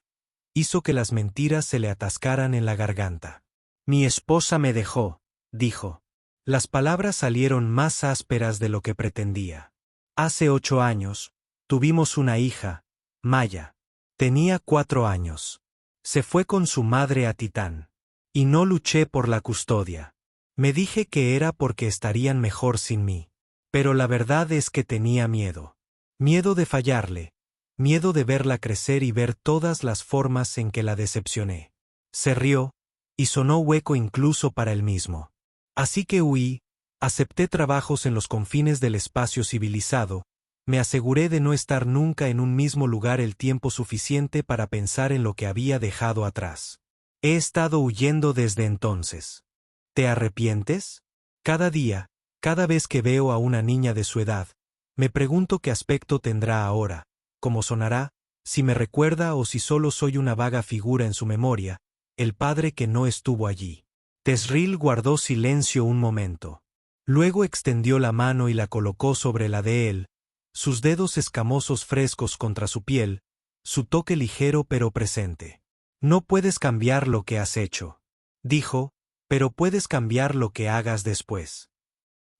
hizo que las mentiras se le atascaran en la garganta. Mi esposa me dejó, dijo. Las palabras salieron más ásperas de lo que pretendía. Hace 8 años, tuvimos una hija, Maya. Tenía 4 años. Se fue con su madre a Titán. Y no luché por la custodia. Me dije que era porque estarían mejor sin mí. Pero la verdad es que tenía miedo. Miedo de fallarle. Miedo de verla crecer y ver todas las formas en que la decepcioné. Se rió, y sonó hueco incluso para él mismo. Así que huí, acepté trabajos en los confines del espacio civilizado, me aseguré de no estar nunca en un mismo lugar el tiempo suficiente para pensar en lo que había dejado atrás. He estado huyendo desde entonces. ¿Te arrepientes? Cada día, cada vez que veo a una niña de su edad, me pregunto qué aspecto tendrá ahora, cómo sonará, si me recuerda o si solo soy una vaga figura en su memoria, el padre que no estuvo allí. Tesril guardó silencio un momento. Luego extendió la mano y la colocó sobre la de él, sus dedos escamosos frescos contra su piel, su toque ligero pero presente. No puedes cambiar lo que has hecho, dijo, pero puedes cambiar lo que hagas después.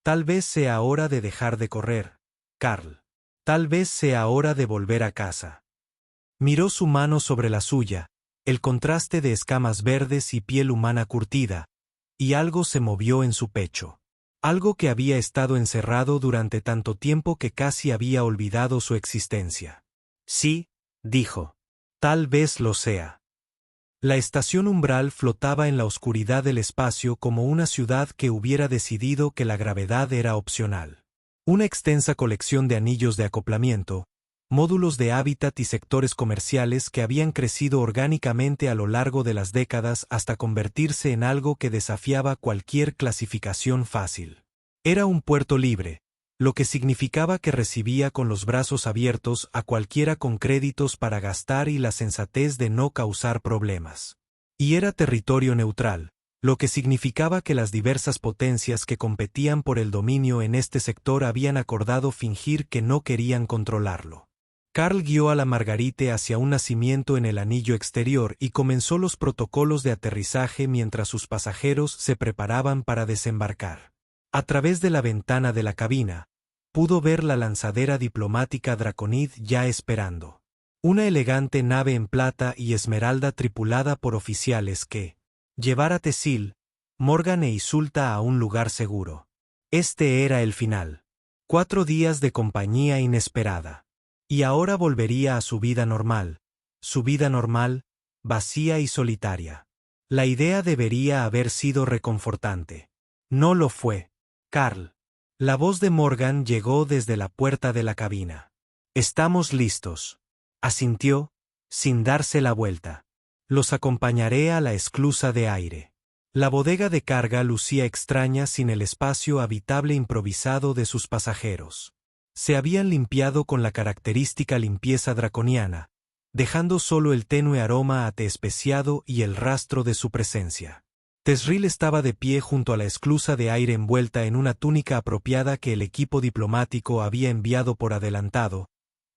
Tal vez sea hora de dejar de correr, Carl. Tal vez sea hora de volver a casa. Miró su mano sobre la suya, el contraste de escamas verdes y piel humana curtida, y algo se movió en su pecho. Algo que había estado encerrado durante tanto tiempo que casi había olvidado su existencia. Sí, dijo. Tal vez lo sea. La estación Umbral flotaba en la oscuridad del espacio como una ciudad que hubiera decidido que la gravedad era opcional. Una extensa colección de anillos de acoplamiento, módulos de hábitat y sectores comerciales que habían crecido orgánicamente a lo largo de las décadas hasta convertirse en algo que desafiaba cualquier clasificación fácil. Era un puerto libre, lo que significaba que recibía con los brazos abiertos a cualquiera con créditos para gastar y la sensatez de no causar problemas. Y era territorio neutral, lo que significaba que las diversas potencias que competían por el dominio en este sector habían acordado fingir que no querían controlarlo. Carl guió a la Margarite hacia un nacimiento en el anillo exterior y comenzó los protocolos de aterrizaje mientras sus pasajeros se preparaban para desembarcar. A través de la ventana de la cabina, pudo ver la lanzadera diplomática Draconid ya esperando. Una elegante nave en plata y esmeralda tripulada por oficiales que llevar a Tesil, Morgan e Isulta a un lugar seguro. Este era el final. 4 días de compañía inesperada. Y ahora volvería a su vida normal, vacía y solitaria. La idea debería haber sido reconfortante. No lo fue. Carl. La voz de Morgan llegó desde la puerta de la cabina. Estamos listos. Asintió, sin darse la vuelta. Los acompañaré a la esclusa de aire. La bodega de carga lucía extraña sin el espacio habitable improvisado de sus pasajeros. Se habían limpiado con la característica limpieza draconiana, dejando solo el tenue aroma a té especiado y el rastro de su presencia. Tesril estaba de pie junto a la esclusa de aire envuelta en una túnica apropiada que el equipo diplomático había enviado por adelantado,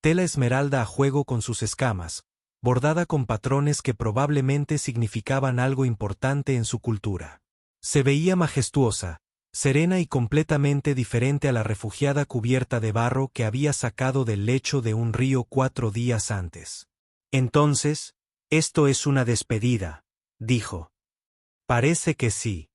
tela esmeralda a juego con sus escamas, bordada con patrones que probablemente significaban algo importante en su cultura. Se veía majestuosa, serena y completamente diferente a la refugiada cubierta de barro que había sacado del lecho de un río 4 días antes. Entonces, esto es una despedida, dijo. Parece que sí.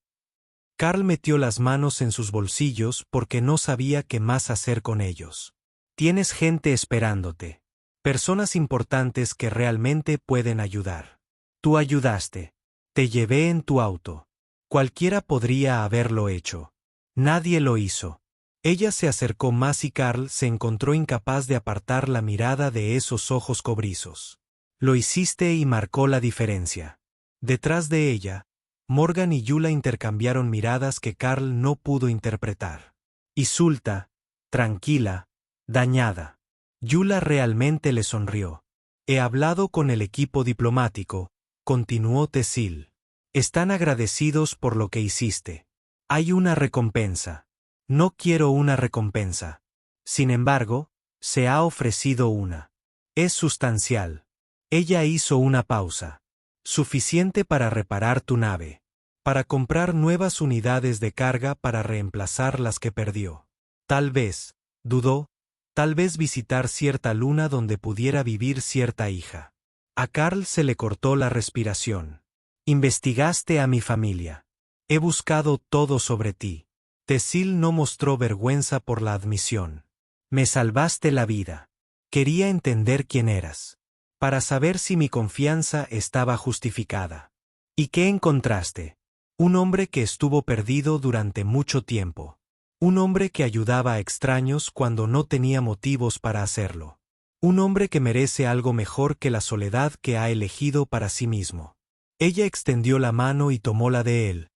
Carl metió las manos en sus bolsillos porque no sabía qué más hacer con ellos. Tienes gente esperándote. Personas importantes que realmente pueden ayudar. Tú ayudaste. Te llevé en tu auto. Cualquiera podría haberlo hecho. Nadie lo hizo. Ella se acercó más y Carl se encontró incapaz de apartar la mirada de esos ojos cobrizos. Lo hiciste y marcó la diferencia. Detrás de ella, Morgan y Yula intercambiaron miradas que Carl no pudo interpretar. Isulta, tranquila, dañada. Yula realmente le sonrió. He hablado con el equipo diplomático, continuó Tesil. Están agradecidos por lo que hiciste. Hay una recompensa. No quiero una recompensa. Sin embargo, se ha ofrecido una. Es sustancial. Ella hizo una pausa. Suficiente para reparar tu nave. Para comprar nuevas unidades de carga para reemplazar las que perdió. Tal vez, dudó, tal vez visitar cierta luna donde pudiera vivir cierta hija. A Carl se le cortó la respiración. Investigaste a mi familia. He buscado todo sobre ti. Tesil no mostró vergüenza por la admisión. Me salvaste la vida. Quería entender quién eras. Para saber si mi confianza estaba justificada. ¿Y qué encontraste? Un hombre que estuvo perdido durante mucho tiempo. Un hombre que ayudaba a extraños cuando no tenía motivos para hacerlo. Un hombre que merece algo mejor que la soledad que ha elegido para sí mismo. Ella extendió la mano y tomó la de él.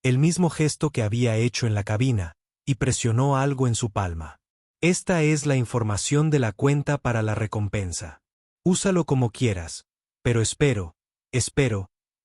El mismo gesto que había hecho en la cabina, y presionó algo en su palma. Esta es la información de la cuenta para la recompensa. Úsalo como quieras, pero espero,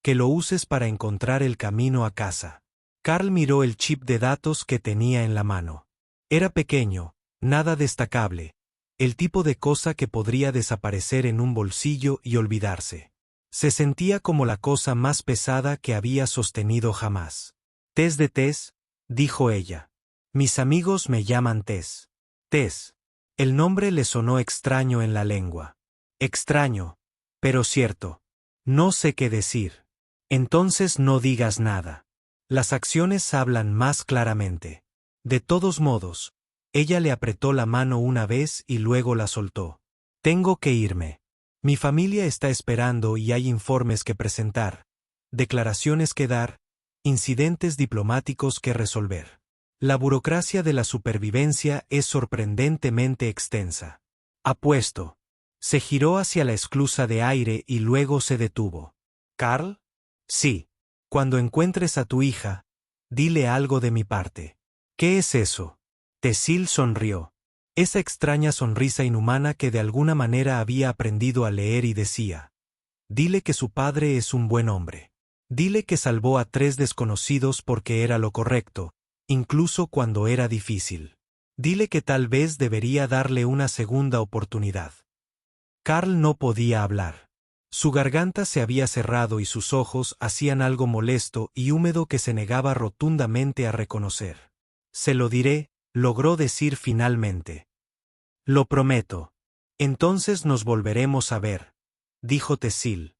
que lo uses para encontrar el camino a casa. Carl miró el chip de datos que tenía en la mano. Era pequeño, nada destacable, el tipo de cosa que podría desaparecer en un bolsillo y olvidarse. Se sentía como la cosa más pesada que había sostenido jamás. Tess de Tess, dijo ella. Mis amigos me llaman Tess. Tess. El nombre le sonó extraño en la lengua. Extraño, pero cierto. No sé qué decir. Entonces no digas nada. Las acciones hablan más claramente. De todos modos, ella le apretó la mano una vez y luego la soltó. Tengo que irme. Mi familia está esperando y hay informes que presentar, declaraciones que dar, incidentes diplomáticos que resolver. La burocracia de la supervivencia es sorprendentemente extensa. Apuesto. Se giró hacia la esclusa de aire y luego se detuvo. ¿Carl? Sí. Cuando encuentres a tu hija, dile algo de mi parte. ¿Qué es eso? Tesil sonrió. Esa extraña sonrisa inhumana que de alguna manera había aprendido a leer y decía. Dile que su padre es un buen hombre. Dile que salvó a 3 desconocidos porque era lo correcto, incluso cuando era difícil. Dile que tal vez debería darle una segunda oportunidad. Carl no podía hablar. Su garganta se había cerrado y sus ojos hacían algo molesto y húmedo que se negaba rotundamente a reconocer. Se lo diré, logró decir finalmente. Lo prometo. Entonces nos volveremos a ver, dijo Tesil.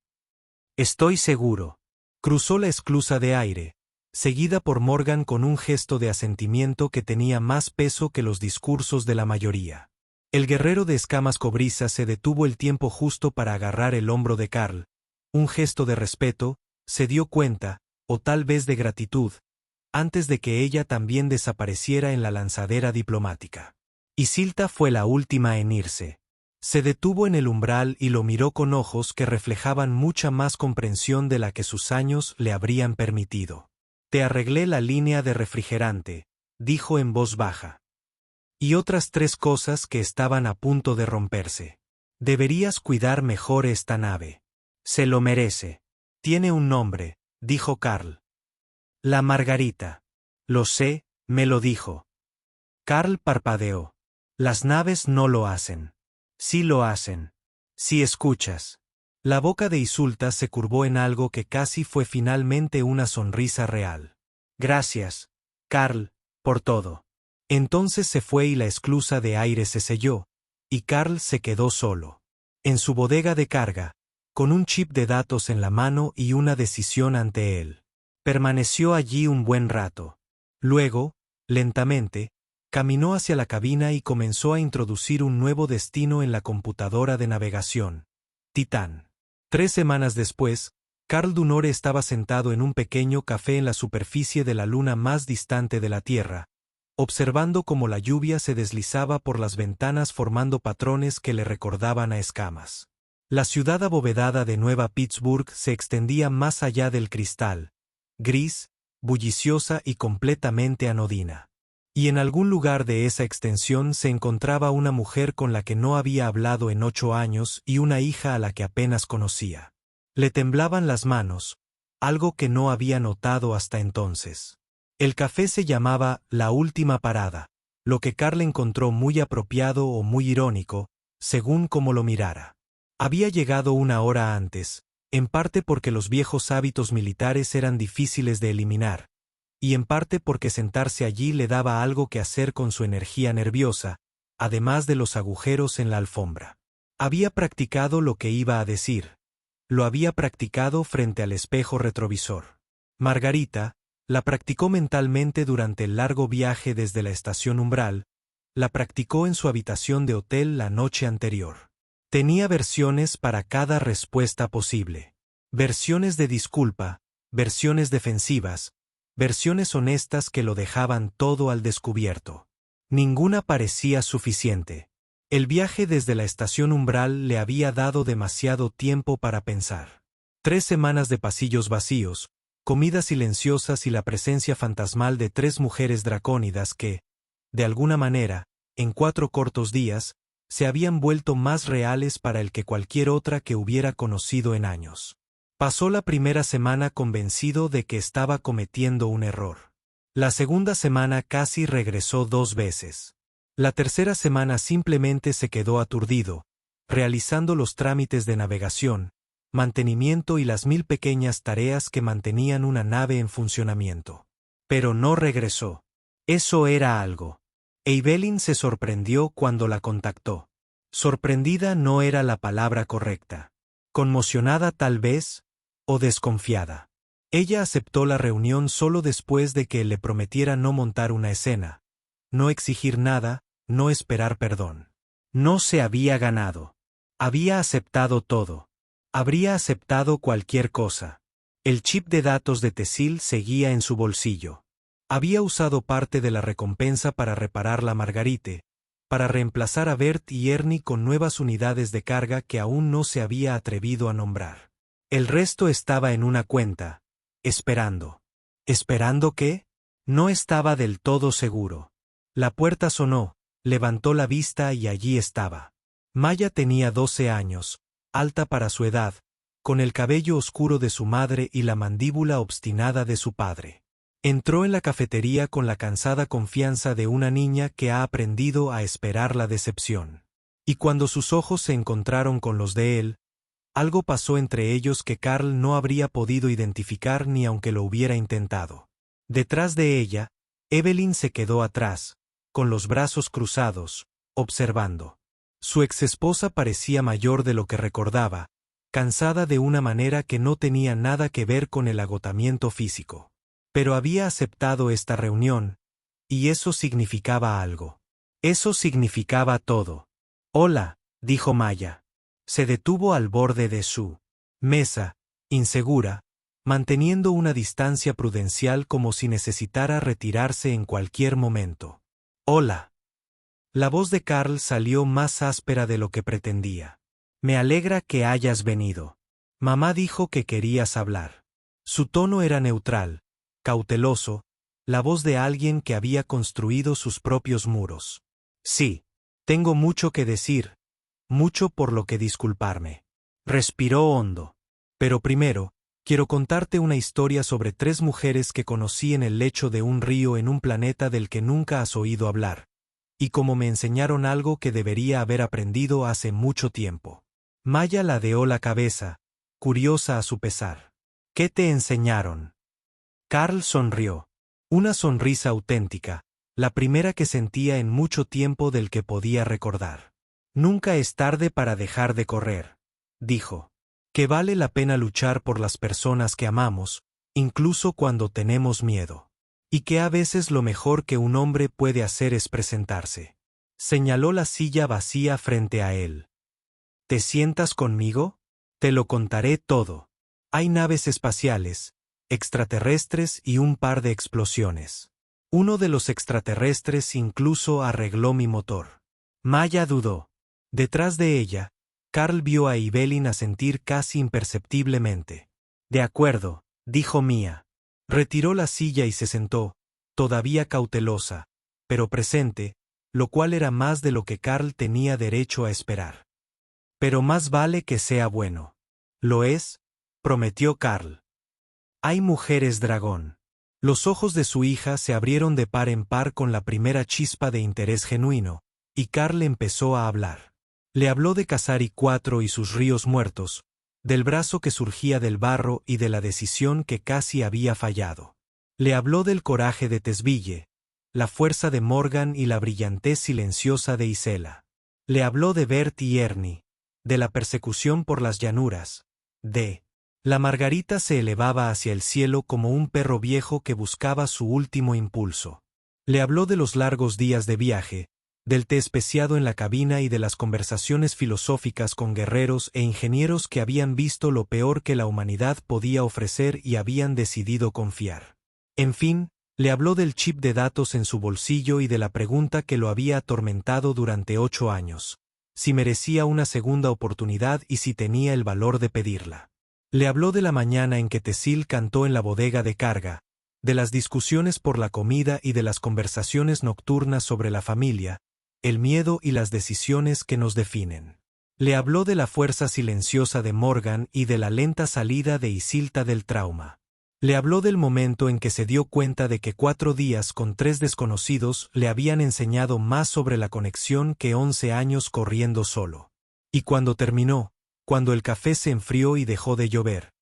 Estoy seguro. Cruzó la esclusa de aire, seguida por Morgan con un gesto de asentimiento que tenía más peso que los discursos de la mayoría. El guerrero de escamas cobrizas se detuvo el tiempo justo para agarrar el hombro de Carl. Un gesto de respeto, se dio cuenta, o tal vez de gratitud, antes de que ella también desapareciera en la lanzadera diplomática. Isilta fue la última en irse. Se detuvo en el umbral y lo miró con ojos que reflejaban mucha más comprensión de la que sus años le habrían permitido. Te arreglé la línea de refrigerante, dijo en voz baja. Y otras 3 cosas que estaban a punto de romperse. Deberías cuidar mejor esta nave. Se lo merece. Tiene un nombre, dijo Carl. La Margarita. Lo sé, me lo dijo. Carl parpadeó. Las naves no lo hacen. Sí lo hacen. Si escuchas. La boca de Isulta se curvó en algo que casi fue finalmente una sonrisa real. Gracias, Carl, por todo. Entonces se fue y la esclusa de aire se selló, y Carl se quedó solo. En su bodega de carga, con un chip de datos en la mano y una decisión ante él. Permaneció allí un buen rato. Luego, lentamente, caminó hacia la cabina y comenzó a introducir un nuevo destino en la computadora de navegación. Titán. 3 semanas después, Carl Dunore estaba sentado en un pequeño café en la superficie de la luna más distante de la Tierra, observando cómo la lluvia se deslizaba por las ventanas formando patrones que le recordaban a escamas. La ciudad abovedada de Nueva Pittsburgh se extendía más allá del cristal, gris, bulliciosa y completamente anodina. Y en algún lugar de esa extensión se encontraba una mujer con la que no había hablado en 8 años y una hija a la que apenas conocía. Le temblaban las manos, algo que no había notado hasta entonces. El café se llamaba La Última Parada, lo que Carl encontró muy apropiado o muy irónico, según como lo mirara. Había llegado 1 hora antes, en parte porque los viejos hábitos militares eran difíciles de eliminar, y en parte porque sentarse allí le daba algo que hacer con su energía nerviosa, además de los agujeros en la alfombra. Había practicado lo que iba a decir. Lo había practicado frente al espejo retrovisor. Margarita, la practicó mentalmente durante el largo viaje desde la estación Umbral, la practicó en su habitación de hotel la noche anterior. Tenía versiones para cada respuesta posible. Versiones de disculpa, versiones defensivas, versiones honestas que lo dejaban todo al descubierto. Ninguna parecía suficiente. El viaje desde la estación Umbral le había dado demasiado tiempo para pensar. 3 semanas de pasillos vacíos, comidas silenciosas y la presencia fantasmal de 3 mujeres dracónidas que, de alguna manera, en 4 cortos días, se habían vuelto más reales para él que cualquier otra que hubiera conocido en años. Pasó la primera semana convencido de que estaba cometiendo un error. La segunda semana casi regresó 2 veces. La tercera semana simplemente se quedó aturdido, realizando los trámites de navegación, mantenimiento y las 1000 pequeñas tareas que mantenían una nave en funcionamiento. Pero no regresó. Eso era algo. Evelyn se sorprendió cuando la contactó. Sorprendida no era la palabra correcta. Conmocionada tal vez, o desconfiada. Ella aceptó la reunión solo después de que le prometiera no montar una escena, no exigir nada, no esperar perdón. No se había ganado. Había aceptado todo. Habría aceptado cualquier cosa. El chip de datos de Tesil seguía en su bolsillo. Había usado parte de la recompensa para reparar la Margarite, para reemplazar a Bert y Ernie con nuevas unidades de carga que aún no se había atrevido a nombrar. El resto estaba en una cuenta, esperando. ¿Esperando qué? No estaba del todo seguro. La puerta sonó, levantó la vista y allí estaba. Maya tenía 12 años, alta para su edad, con el cabello oscuro de su madre y la mandíbula obstinada de su padre. Entró en la cafetería con la cansada confianza de una niña que ha aprendido a esperar la decepción. Y cuando sus ojos se encontraron con los de él, algo pasó entre ellos que Carl no habría podido identificar ni aunque lo hubiera intentado. Detrás de ella, Evelyn se quedó atrás, con los brazos cruzados, observando. Su exesposa parecía mayor de lo que recordaba, cansada de una manera que no tenía nada que ver con el agotamiento físico. Pero había aceptado esta reunión, y eso significaba algo. Eso significaba todo. Hola, dijo Maya. Se detuvo al borde de su mesa, insegura, manteniendo una distancia prudencial como si necesitara retirarse en cualquier momento. Hola. La voz de Carl salió más áspera de lo que pretendía. Me alegra que hayas venido. Mamá dijo que querías hablar. Su tono era neutral, cauteloso, la voz de alguien que había construido sus propios muros. Sí, tengo mucho que decir, mucho por lo que disculparme. Respiró hondo. Pero primero, quiero contarte una historia sobre 3 mujeres que conocí en el lecho de un río en un planeta del que nunca has oído hablar, y como me enseñaron algo que debería haber aprendido hace mucho tiempo. Maya ladeó la cabeza, curiosa a su pesar. ¿Qué te enseñaron? Carl sonrió. Una sonrisa auténtica, la primera que sentía en mucho tiempo del que podía recordar. Nunca es tarde para dejar de correr, dijo. Que vale la pena luchar por las personas que amamos, incluso cuando tenemos miedo. Y que a veces lo mejor que un hombre puede hacer es presentarse. Señaló la silla vacía frente a él. ¿Te sientas conmigo? Te lo contaré todo. Hay naves espaciales, extraterrestres y un par de explosiones. Uno de los extraterrestres incluso arregló mi motor. Maya dudó. Detrás de ella, Carl vio a Evelyn asentir casi imperceptiblemente. De acuerdo, dijo Mia. Retiró la silla y se sentó, todavía cautelosa, pero presente, lo cual era más de lo que Carl tenía derecho a esperar. Pero más vale que sea bueno. Lo es, prometió Carl. Hay mujeres dragón. Los ojos de su hija se abrieron de par en par con la primera chispa de interés genuino, y Carl empezó a hablar. Le habló de Casari 4 y sus ríos muertos, del brazo que surgía del barro y de la decisión que casi había fallado. Le habló del coraje de Tesbille, la fuerza de Morgan y la brillantez silenciosa de Isela. Le habló de Bert y Ernie, de la persecución por las llanuras, de la margarita se elevaba hacia el cielo como un perro viejo que buscaba su último impulso. Le habló de los largos días de viaje, del té especiado en la cabina y de las conversaciones filosóficas con guerreros e ingenieros que habían visto lo peor que la humanidad podía ofrecer y habían decidido confiar. En fin, le habló del chip de datos en su bolsillo y de la pregunta que lo había atormentado durante 8 años, si merecía una segunda oportunidad y si tenía el valor de pedirla. Le habló de la mañana en que Tesil cantó en la bodega de carga, de las discusiones por la comida y de las conversaciones nocturnas sobre la familia, el miedo y las decisiones que nos definen. Le habló de la fuerza silenciosa de Morgan y de la lenta salida de Isilta del trauma. Le habló del momento en que se dio cuenta de que 4 días con 3 desconocidos le habían enseñado más sobre la conexión que 11 años corriendo solo. Y cuando terminó, cuando el café se enfrió y dejó de llover,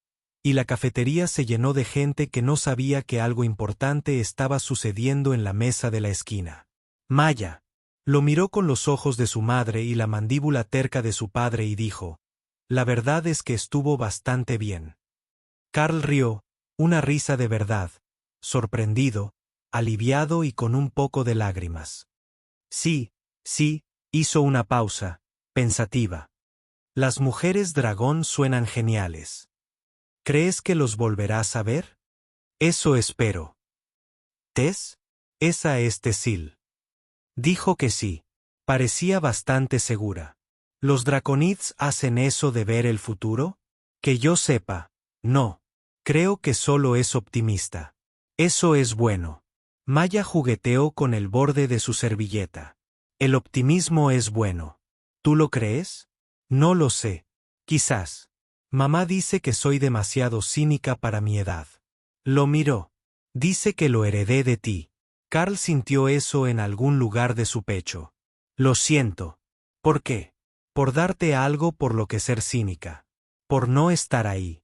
y la cafetería se llenó de gente que no sabía que algo importante estaba sucediendo en la mesa de la esquina. Maya lo miró con los ojos de su madre y la mandíbula terca de su padre y dijo, la verdad es que estuvo bastante bien. Carl rió, una risa de verdad, sorprendido, aliviado y con un poco de lágrimas. Sí, hizo una pausa, pensativa. Las mujeres dragón suenan geniales. ¿Crees que los volverás a ver? Eso espero. ¿Tess? Esa es Tesil. Dijo que sí. Parecía bastante segura. ¿Los draconids hacen eso de ver el futuro? Que yo sepa, no. Creo que solo es optimista. Eso es bueno. Maya jugueteó con el borde de su servilleta. El optimismo es bueno. ¿Tú lo crees? No lo sé. Quizás. Mamá dice que soy demasiado cínica para mi edad. Lo miró. Dice que lo heredé de ti. Carl sintió eso en algún lugar de su pecho. Lo siento. ¿Por qué? Por darte algo por lo que ser cínica. Por no estar ahí.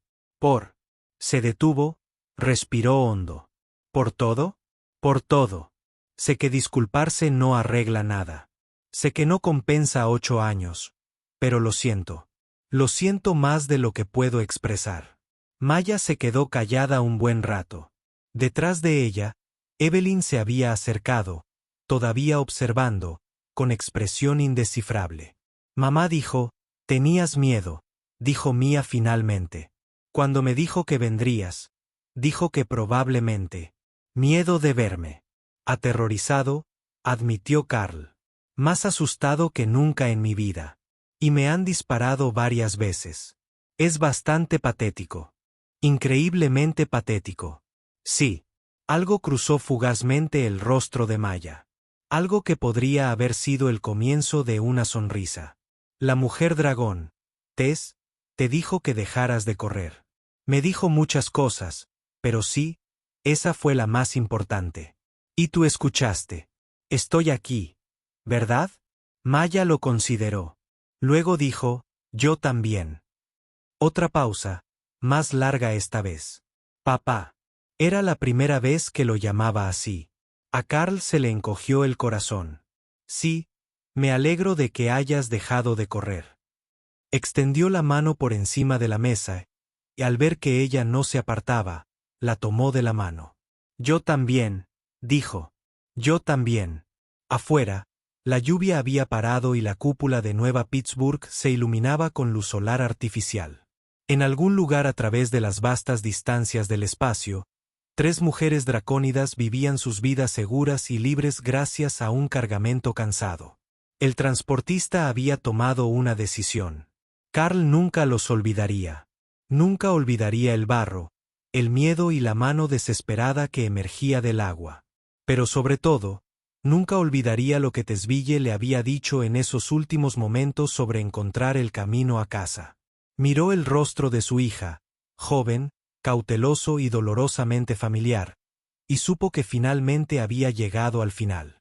Se detuvo, respiró hondo. ¿Por todo? Por todo. Sé que disculparse no arregla nada. Sé que no compensa 8 años, pero lo siento. Lo siento más de lo que puedo expresar. Maya se quedó callada un buen rato. Detrás de ella, Evelyn se había acercado, todavía observando, con expresión indescifrable. Mamá dijo, tenías miedo, dijo Mía finalmente. Cuando me dijo que vendrías, dijo que probablemente. Miedo de verme. Aterrorizado, admitió Carl. Más asustado que nunca en mi vida. Y me han disparado varias veces. Es bastante patético. Increíblemente patético. Sí. Algo cruzó fugazmente el rostro de Maya. Algo que podría haber sido el comienzo de una sonrisa. La mujer dragón, Tess, te dijo que dejaras de correr. Me dijo muchas cosas, pero sí, esa fue la más importante. Y tú escuchaste. Estoy aquí. ¿Verdad? Maya lo consideró. Luego dijo, yo también. Otra pausa, más larga esta vez. Papá. Era la primera vez que lo llamaba así. A Carl se le encogió el corazón. Sí, me alegro de que hayas dejado de correr. Extendió la mano por encima de la mesa, y al ver que ella no se apartaba, la tomó de la mano. Yo también, dijo. Yo también. Afuera, la lluvia había parado y la cúpula de Nueva Pittsburgh se iluminaba con luz solar artificial. En algún lugar a través de las vastas distancias del espacio, 3 mujeres dracónidas vivían sus vidas seguras y libres gracias a un cargamento cansado. El transportista había tomado una decisión. Carl nunca los olvidaría. Nunca olvidaría el barro, el miedo y la mano desesperada que emergía del agua. Pero sobre todo, nunca olvidaría lo que Tesbille le había dicho en esos últimos momentos sobre encontrar el camino a casa. Miró el rostro de su hija, joven, cauteloso y dolorosamente familiar, y supo que finalmente había llegado al final.